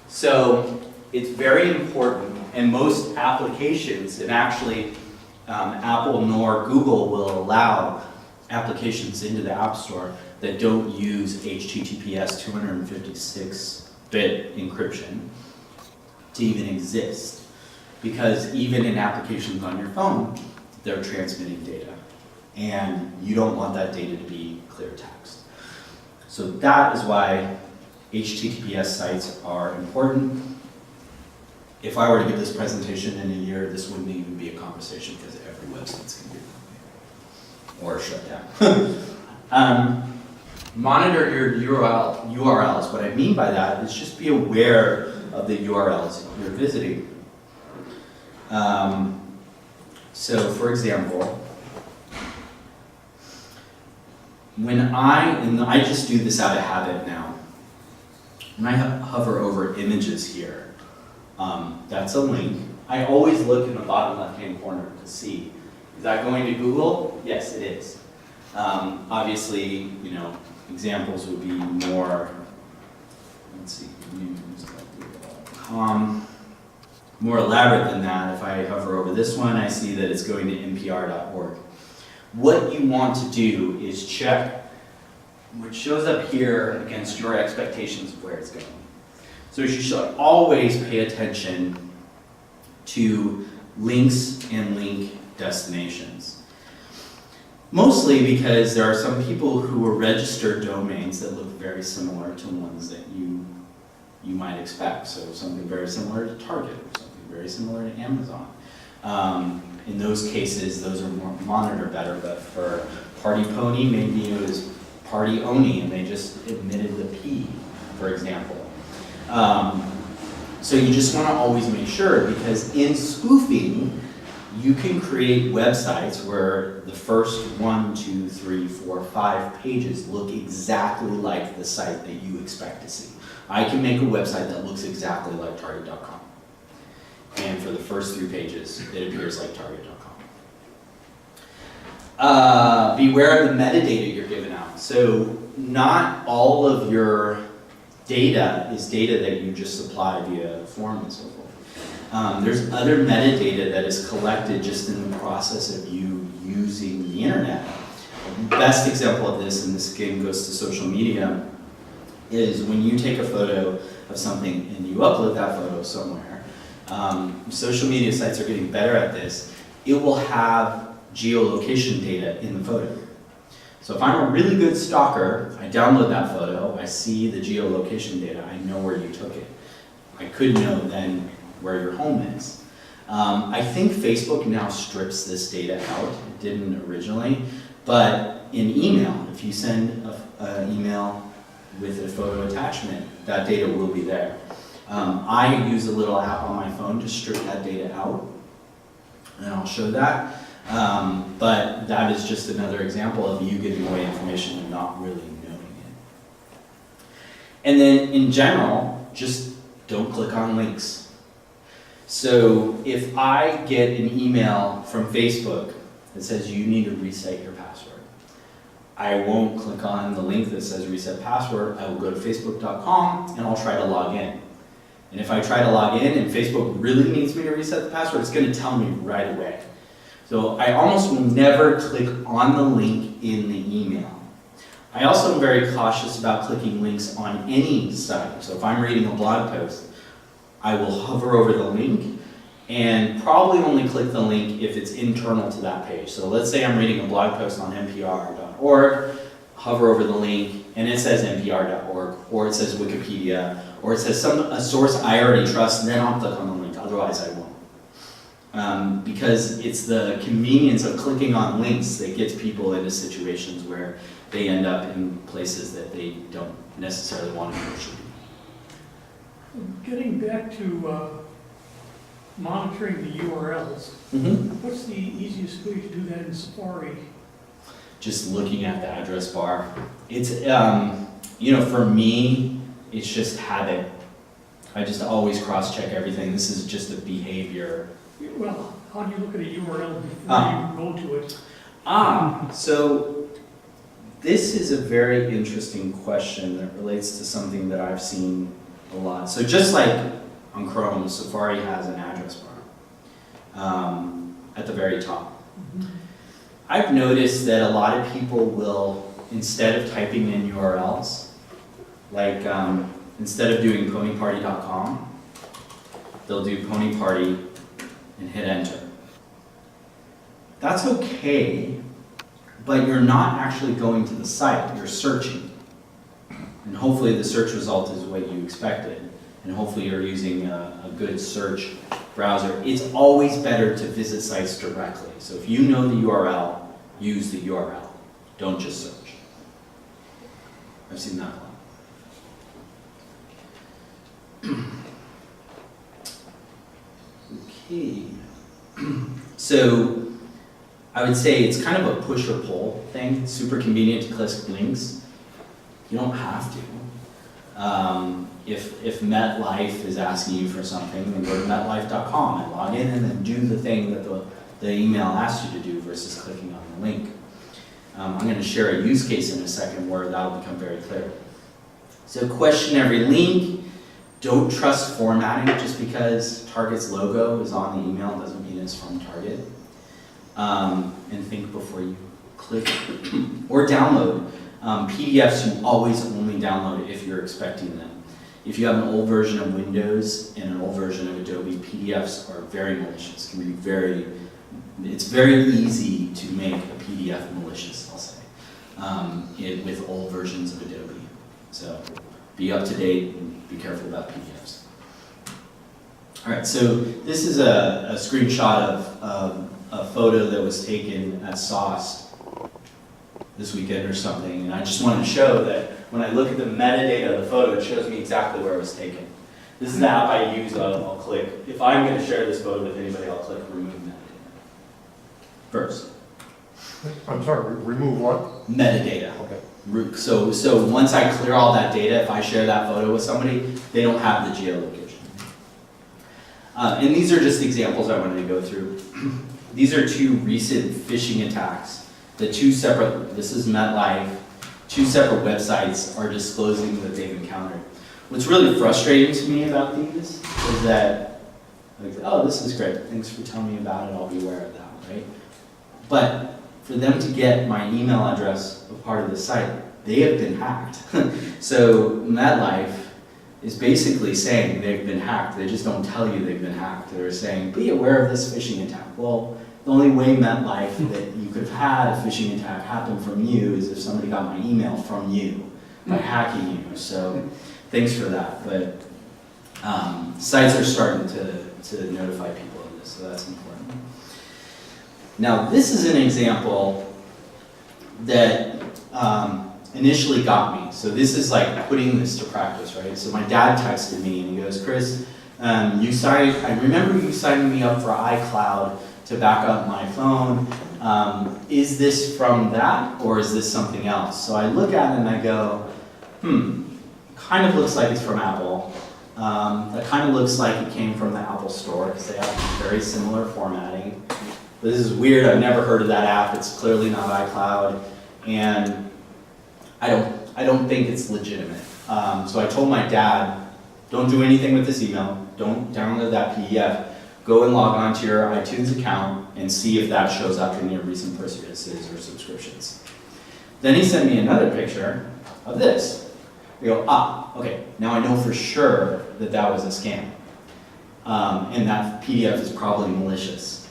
A: So it's very important, and most applications, and actually Apple nor Google will allow applications into the App Store that don't use HTTPS 256-bit encryption to even exist. Because even in applications on your phone, they're transmitting data. And you don't want that data to be clear text. So that is why HTTPS sites are important. If I were to give this presentation in a year, this wouldn't even be a conversation because every website's going to be or shut down. Monitor your URLs. What I mean by that is just be aware of the URLs you're visiting. So, for example, when I just do this out of habit now, when I hover over images here, that's a link. I always look in the bottom left-hand corner to see, is that going to Google? Yes, it is. Obviously, examples would be more, let's see, more elaborate than that. If I hover over this one, I see that it's going to npr.org. What you want to do is check what shows up here against your expectations of where it's going. So you should always pay attention to links and link destinations. Mostly because there are some people who are registered domains that look very similar to ones that you might expect. So something very similar to Target or something very similar to Amazon. In those cases, those are more monitored better, but for Party Pony, maybe it was Party Oni and they just omitted the P, for example. So you just want to always make sure, because in spoofing, you can create websites where the first 1, 2, 3, 4, 5 pages look exactly like the site that you expect to see. I can make a website that looks exactly like target.com. And for the first 3 pages, it appears like target.com. Beware of the metadata you're giving out. So not all of your data is data that you just supply via form and so forth. There's other metadata that is collected just in the process of you using the internet. The best example of this, and this again goes to social media, is when you take a photo of something and you upload that photo somewhere. Social media sites are getting better at this. It will have geolocation data in the photo. So if I'm a really good stalker, I download that photo, I see the geolocation data, I know where you took it. I could know then where your home is. I think Facebook now strips this data out. It didn't originally, but in email, if you send an email with a photo attachment, that data will be there. I use a little app on my phone to strip that data out, and I'll show that. But that is just another example of you giving away information and not really knowing it. And then in general, just don't click on links. So if I get an email from Facebook that says you need to reset your password, I won't click on the link that says reset password. I will go to facebook.com and I'll try to log in. And if I try to log in and Facebook really needs me to reset the password, it's going to tell me right away. So I almost will never click on the link in the email. I also am very cautious about clicking links on any site. So if I'm reading a blog post, I will hover over the link and probably only click the link if it's internal to that page. So let's say I'm reading a blog post on npr.org, hover over the link, and it says npr.org, or it says Wikipedia, or it says a source I already trust, and then I'll click on the link, otherwise I won't. Because it's the convenience of clicking on links that gets people into situations where they end up in places that they don't necessarily want to be.
F: Getting back to monitoring the URLs, what's the easiest way to do that in Safari?
A: Just looking at the address bar. It's, for me, it's just habit. I just always cross-check everything. This is just a behavior.
F: Well, how do you look at a URL before you go to it?
A: So this is a very interesting question that relates to something that I've seen a lot. So just like on Chrome, Safari has an address bar at the very top. I've noticed that a lot of people will, instead of typing in URLs, like instead of doing ponyparty.com, they'll do ponyparty and hit enter. That's okay, but you're not actually going to the site, you're searching. And hopefully the search result is what you expected, and hopefully you're using a good search browser. It's always better to visit sites directly. So if you know the URL, use the URL. Don't just search. I've seen that a lot. Okay. So I would say it's kind of a push or pull thing. It's super convenient to click links. You don't have to. If MetLife is asking you for something, then go to metlife.com and log in and then do the thing that the email asks you to do versus clicking on the link. I'm going to share a use case in a second where that'll become very clear. So question every link. Don't trust formatting. Just because Target's logo is on the email doesn't mean it's from Target. And think before you click or download. PDFs, you always only download if you're expecting them. If you have an old version of Windows and an old version of Adobe, PDFs are very malicious. It's very easy to make a PDF malicious, I'll say, with old versions of Adobe. So be up to date and be careful about PDFs. All right, so this is a screenshot of a photo that was taken at Sauce this weekend or something, and I just wanted to show that when I look at the metadata of the photo, it shows me exactly where it was taken. This is the app I use. I'll click. If I'm going to share this photo with anybody, I'll click remove metadata first.
G: I'm sorry, remove what?
A: Metadata.
G: Okay.
A: So once I clear all that data, if I share that photo with somebody, they don't have the geolocation. And these are just examples I wanted to go through. These are two recent phishing attacks. This is MetLife, two separate websites are disclosing that they've encountered. What's really frustrating to me about these is that, like, oh, this is great, thanks for telling me about it, I'll be aware of that, right? But for them to get my email address, a part of the site, they have been hacked. So MetLife is basically saying they've been hacked. They just don't tell you they've been hacked. They're saying, be aware of this phishing attack. Well, the only way MetLife that you could have had a phishing attack happen from you is if somebody got my email from you by hacking you. So thanks for that. But sites are starting to notify people of this, so that's important. Now, this is an example that initially got me. So this is like putting this to practice, right? So my dad texted me and he goes, Chris, I remember you signing me up for iCloud to back up my phone. Is this from that or is this something else? So I look at it and I go, kind of looks like it's from Apple. That kind of looks like it came from the Apple Store because they have very similar formatting. But this is weird, I've never heard of that app. It's clearly not iCloud. And I don't think it's legitimate. So I told my dad, don't do anything with this email. Don't download that PDF. Go and log on to your iTunes account and see if that shows up in your recent purchases or subscriptions. Then he sent me another picture of this. I go, okay, now I know for sure that that was a scam. And that PDF is probably malicious.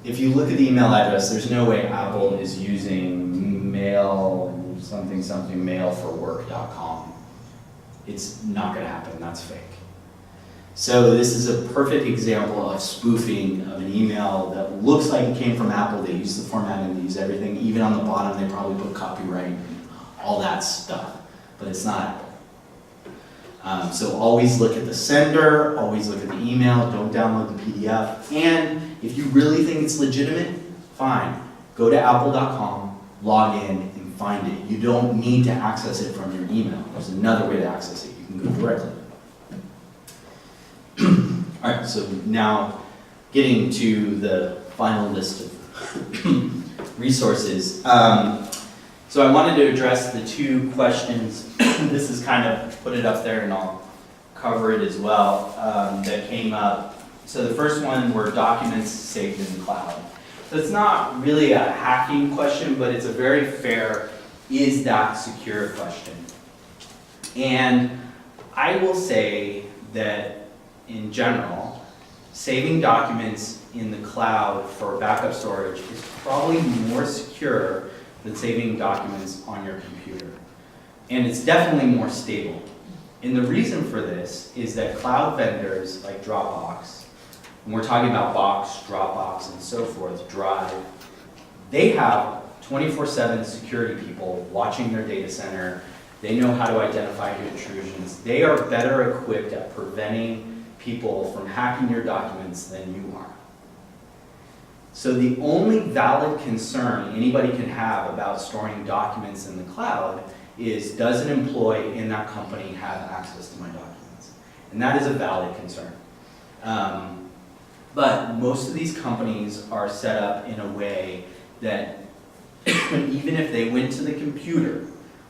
A: If you look at the email address, there's no way Apple is using mailforwork.com. It's not going to happen. That's fake. So this is a perfect example of spoofing of an email that looks like it came from Apple. They use the formatting, they use everything. Even on the bottom, they probably put copyright, all that stuff. But it's not Apple. So always look at the sender, always look at the email, don't download the PDF. And if you really think it's legitimate, fine. Go to apple.com, log in, and find it. You don't need to access it from your email. There's another way to access it. You can go directly. All right, so now getting to the final list of resources. So I wanted to address the two questions. This is kind of, put it up there and I'll cover it as well, that came up. So the first one were documents saved in the cloud. So it's not really a hacking question, but it's a very fair, is that secure question. And I will say that in general, saving documents in the cloud for backup storage is probably more secure than saving documents on your computer. And it's definitely more stable. And the reason for this is that cloud vendors like Dropbox, and we're talking about Box, Dropbox, and so forth, Drive, they have 24/7 security people watching their data center. They know how to identify intrusions. They are better equipped at preventing people from hacking your documents than you are. So the only valid concern anybody can have about storing documents in the cloud is, does an employee in that company have access to my documents? And that is a valid concern. But most of these companies are set up in a way that even if they went to the computer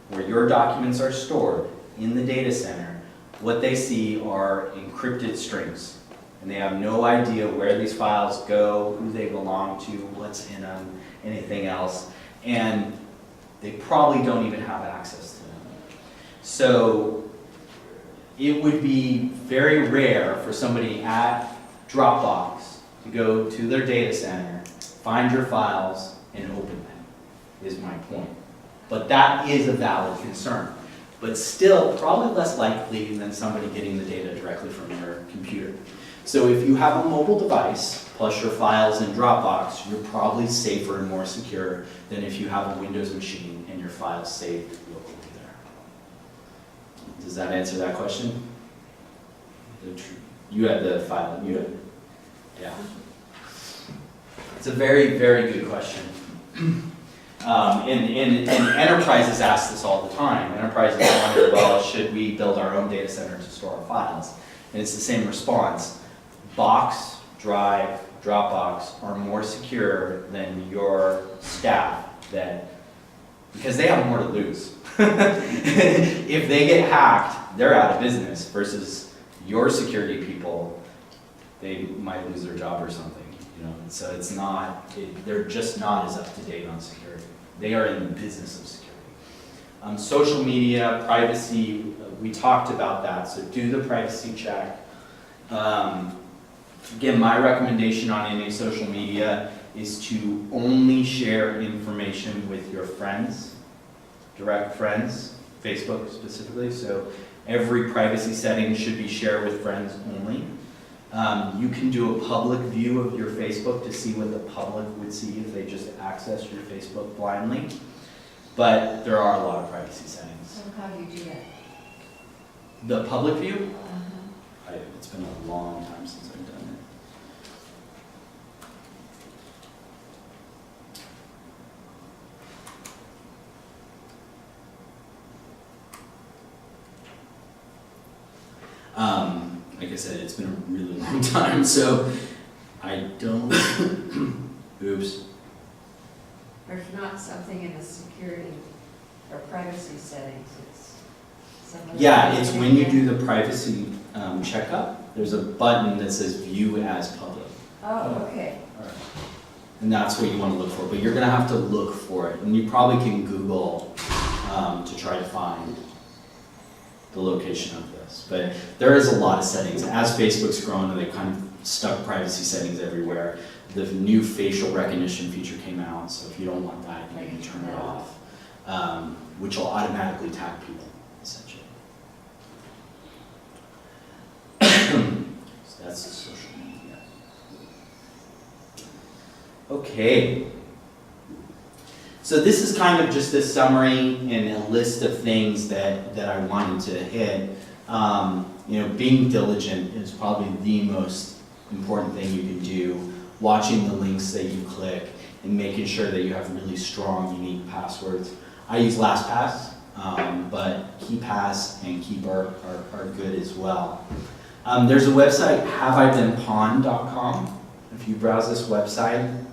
A: where your documents are stored in the data center, what they see are encrypted strings. And they have no idea where these files go, who they belong to, what's in them, anything else. And they probably don't even have access to them. So it would be very rare for somebody at Dropbox to go to their data center, find your files, and open them, is my point. But that is a valid concern. But still, probably less likely than somebody getting the data directly from your computer. So if you have a mobile device, plus your files in Dropbox, you're probably safer and more secure than if you have a Windows machine and your files saved locally there. Does that answer that question? You had the file, you had, yeah. It's a very, very good question. And enterprises ask this all the time. Enterprises wonder, well, should we build our own data center to store our files? And it's the same response. Box, Drive, Dropbox are more secure than your staff because they have more to lose. If they get hacked, they're out of business versus your security people, they might lose their job or something. So it's not, they're just not as up to date on security. They are in the business of security. Social media, privacy, we talked about that, so do the privacy check. Again, my recommendation on any social media is to only share information with your friends, direct friends, Facebook specifically, so every privacy setting should be shared with friends only. You can do a public view of your Facebook to see what the public would see if they just accessed your Facebook blindly. But there are a lot of privacy settings.
B: So how do you do that?
A: The public view? It's been a long time since I've done it. Like I said, it's been a really long time, so I don't, oops.
B: There's not something in the security or privacy settings, it's some of the-
A: Yeah, it's when you do the privacy checkup, there's a button that says view as public.
B: Oh, okay.
A: And that's what you want to look for, but you're gonna have to look for it, and you probably can Google to try to find the location of this. But there is a lot of settings. As Facebook's grown, they kind of stuck privacy settings everywhere. The new facial recognition feature came out, so if you don't want that, you can turn it off, which will automatically tag people, essentially. So that's the social media. Okay. So this is kind of just a summary and a list of things that I wanted to hit. Being diligent is probably the most important thing you can do. Watching the links that you click and making sure that you have really strong, unique passwords. I use LastPass, but KeePass and Keeper are good as well. There's a website, haveibeenpawned.com. If you browse this website,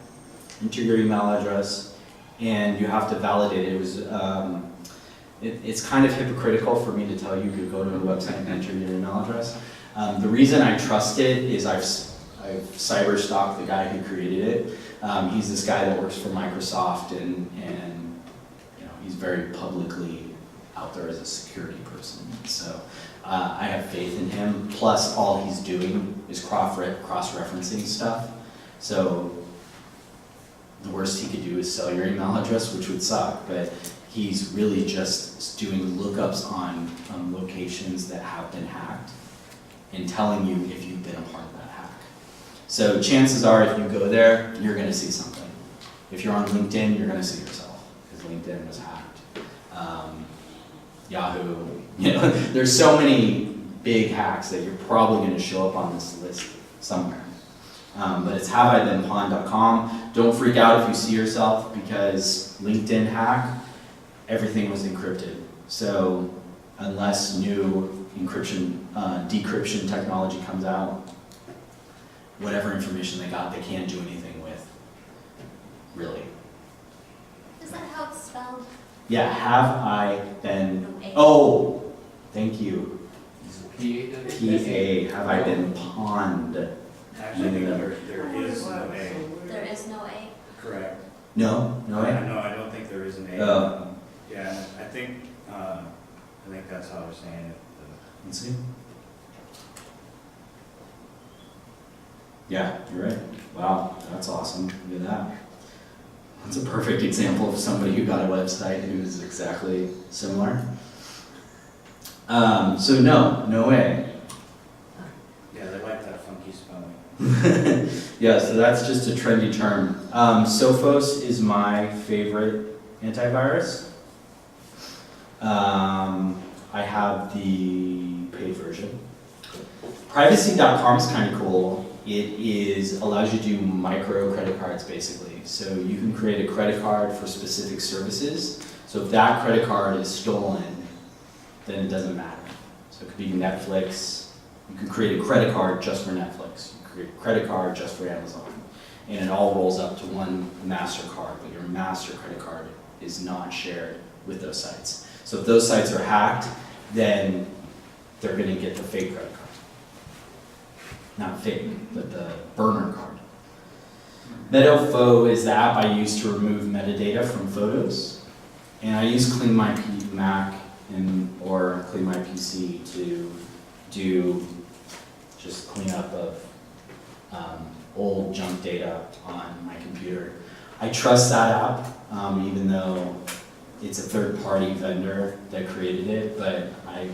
A: enter your email address, and you have to validate it. It's kind of hypocritical for me to tell you to go to a website and enter your email address. The reason I trust it is I've cyber stalked the guy who created it. He's this guy that works for Microsoft, and he's very publicly out there as a security person. So I have faith in him. Plus, all he's doing is cross-referencing stuff. So the worst he could do is sell your email address, which would suck, but he's really just doing lookups on locations that have been hacked and telling you if you've been a part of that hack. So chances are if you go there, you're gonna see something. If you're on LinkedIn, you're gonna see yourself, because LinkedIn was hacked. Yahoo, there's so many big hacks that you're probably gonna show up on this list somewhere. But it's haveibeenpawned.com. Don't freak out if you see yourself, because LinkedIn hack, everything was encrypted. So unless new decryption technology comes out, whatever information they got, they can't do anything with, really.
G: Is that how it's spelled?
A: Yeah, have I been,
G: No, A.
A: oh, thank you.
C: P-A.
A: P-A, have I been pawned?
C: Actually, there is no A.
G: There is no A.
C: Correct.
A: No, no way?
C: No, I don't think there is an A.
A: Oh.
C: Yeah, I think that's how we're saying it.
A: Let's see. Yeah, you're right. Wow, that's awesome. Look at that. That's a perfect example of somebody who got a website who's exactly similar. So no way.
C: Yeah, they like that funky spelling.
A: Yeah, so that's just a trendy term. Sophos is my favorite antivirus. I have the paid version. Privacy.com is kind of cool. allows you to do micro credit cards basically. So you can create a credit card for specific services. So if that credit card is stolen, then it doesn't matter. So it could be Netflix. You can create a credit card just for Netflix. You can create a credit card just for Amazon. And it all rolls up to one MasterCard, but your master credit card is not shared with those sites. So if those sites are hacked, then they're gonna get the fake credit card. Not fake, but the burner card. MetaPhoto is the app I use to remove metadata from photos. And I use Clean My Mac or Clean My PC to do just cleanup of old junk data on my computer. I trust that app, even though it's a third-party vendor that created it, but I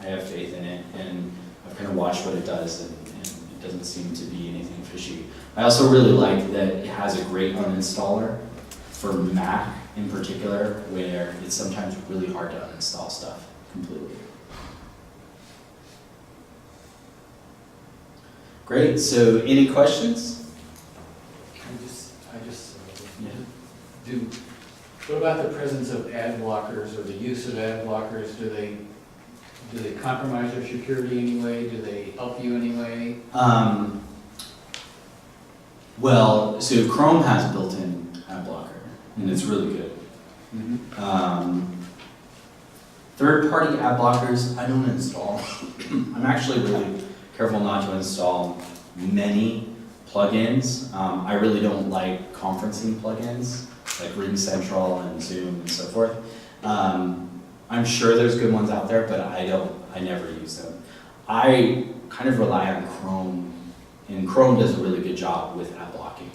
A: have faith in it, and I've kind of watched what it does, and it doesn't seem to be anything fishy. I also really like that it has a great uninstaller for Mac in particular, where it's sometimes really hard to uninstall stuff completely. Great, so any questions?
E: Yeah.
H: What about the presence of ad blockers or the use of ad blockers? Do they compromise your security anyway? Do they help you anyway?
A: Well, so Chrome has built-in ad blocker, and it's really good. Third-party ad blockers, I don't install. I'm actually really careful not to install many plugins. I really don't like conferencing plugins, like RingCentral and Zoom and so forth. I'm sure there's good ones out there, but I never use them. I kind of rely on Chrome, and Chrome does a really good job with ad blocking,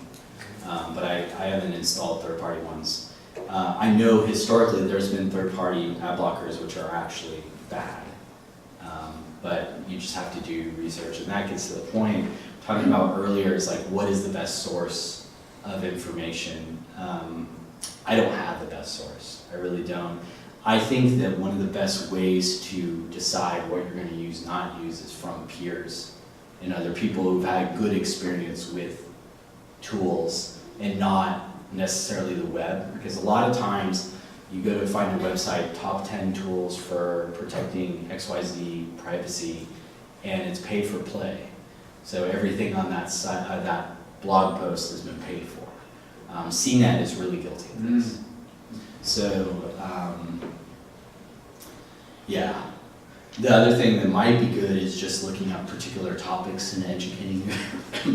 A: but I haven't installed third-party ones. I know historically there's been third-party ad blockers which are actually bad, but you just have to do research, and that gets to the point talking about earlier is like, what is the best source of information? I don't have the best source, I really don't. I think that one of the best ways to decide what you're going to use, not use, is from peers and other people who've had good experience with tools and not necessarily the web, because a lot of times you go to find a website, top 10 tools for protecting XYZ privacy, and it's pay for play. So everything on that site, that blog post has been paid for. CNET is really guilty of this. So, yeah. The other thing that might be good is just looking up particular topics and educating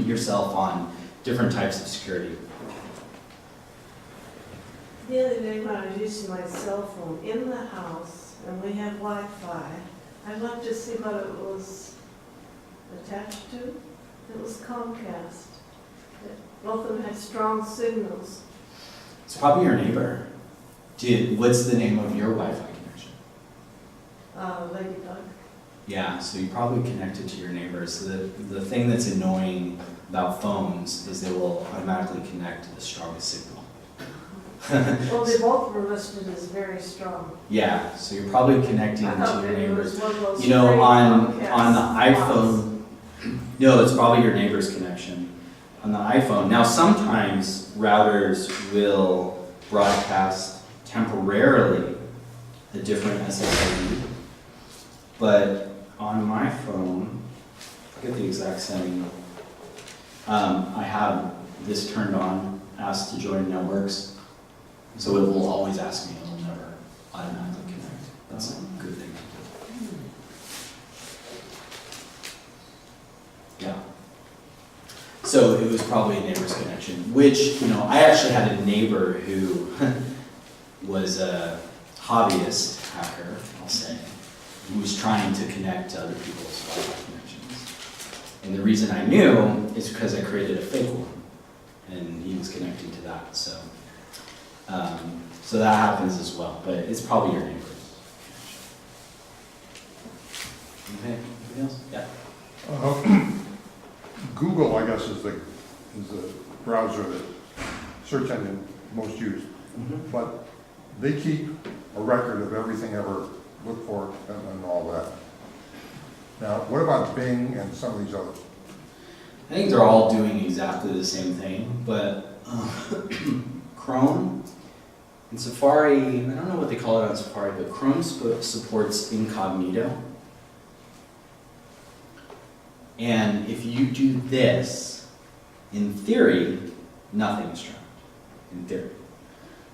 A: yourself on different types of security.
I: The other day when I was using my cell phone in the house, and we have Wi-Fi, I looked to see what it was attached to. It was Comcast. Both of them had strong signals.
A: It's probably your neighbor. What's the name of your Wi-Fi connection?
I: Ladybug.
A: Yeah, so you probably connected to your neighbors. So the thing that's annoying about phones is they will automatically connect to the strongest signal.
I: Well, they both were listed as very strong.
A: Yeah, so you're probably connecting
I: I
A: to
I: thought
A: your
I: maybe it was
A: neighbors.
I: one of those
A: You know,
I: great
A: on the
I: Comcast
A: iPhone, no, it's probably your neighbor's connection. On the iPhone, now sometimes routers will broadcast temporarily a different SSID, but on my phone, I forget the exact setting, I have this turned on, asked to join networks, so it will always ask me, it will never automatically connect. That's a good thing to do. Yeah. So it was probably a neighbor's connection, which, you know, I actually had a neighbor who was a hobbyist hacker, I'll say, who was trying to connect to other people's Wi-Fi connections. And the reason I knew is because I created a fake one, and he was connecting to that. So, so that happens as well, but it's probably your neighbor. Okay, anything else? Yeah.
J: Google, I guess, is the browser that search engine most used, but they keep a record of everything ever looked for and all that. Now, what about Bing and some of these others?
A: I think they're all doing exactly the same thing, but Chrome and Safari, I don't know what they call it on Safari, but Chrome supports incognito. And if you do this, in theory, nothing is tracked. In theory.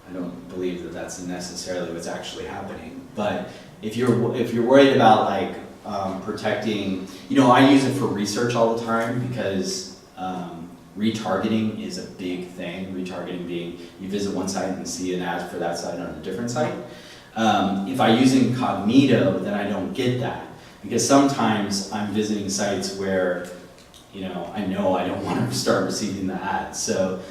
A: I don't believe that that's necessarily what's actually happening. But if you're worried about like protecting, I use it for research all the time because retargeting is a big thing. Retargeting being you visit one site and see an ad for that site on a different site. If I use incognito, then I don't get that. Because sometimes I'm visiting sites where, I know I don't want to start receiving the ads. So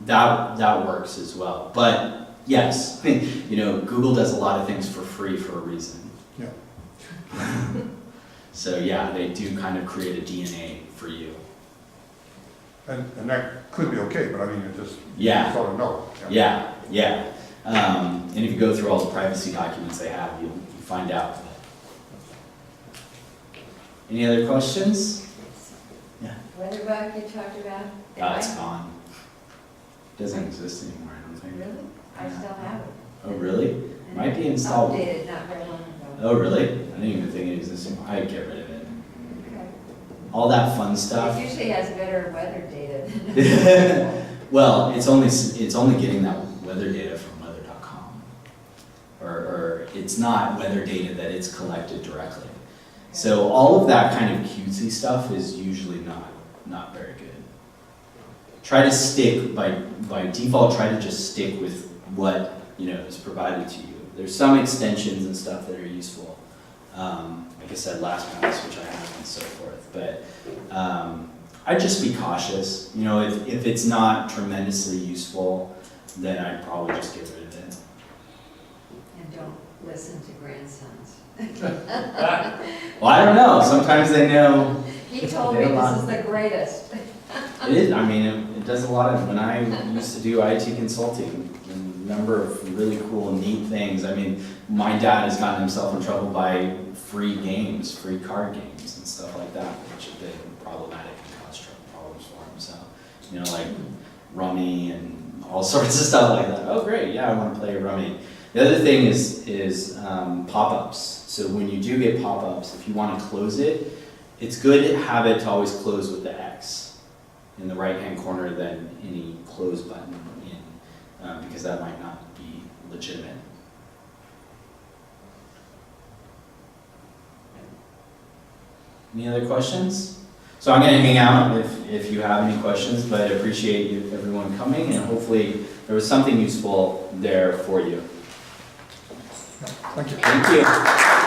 A: that works as well. But yes, Google does a lot of things for free for a reason.
J: Yeah.
A: So yeah, they do kind of create a DNA for you.
J: And that could be okay, but I mean, it just,
A: Yeah.
J: you sort of know.
A: Yeah. And if you go through all the privacy documents they have, you'll find out. Any other questions?
B: Weather bug you talked about?
A: It's gone. Doesn't exist anymore, I don't think.
B: Really? I still have it.
A: Oh, really? Might be installed.
B: Updated not very long ago.
A: Oh, really? I didn't even think it existed. I'd get rid of it.
B: Okay.
A: All that fun
B: It
A: stuff.
B: usually has better weather data.
A: Well, it's only getting that weather data from weather.com. Or it's not weather data that it's collected directly. So all of that kind of cutesy stuff is usually not very good. Try to stick, by default, try to just stick with what, is provided to you. There's some extensions and stuff that are useful. Like I said, LastPass, which I have, and so forth. But I'd just be cautious. If it's not tremendously useful, then I'd probably just get rid of it.
B: And don't listen to grandsons.
A: Well, I don't know. Sometimes they know.
B: He told me this is the greatest.
A: It is. I mean, it does a lot of. When I used to do IT consulting, a number of really cool, neat things. I mean, my dad has gotten himself in trouble by free games, free card games, and stuff like that, which have been problematic and caused problems for him. So, like Rummy and all sorts of stuff like that. Oh, great! Yeah, I want to play Rummy. The other thing is pop-ups. So when you do get pop-ups, if you want to close it, it's good to have it to always close with the X in the right-hand corner than any close button because that might not be legitimate. Any other questions? So I'm going to hang out if you have any questions, but I appreciate everyone coming, and hopefully there was something useful there for you.
J: Thank you.
A: Thank you.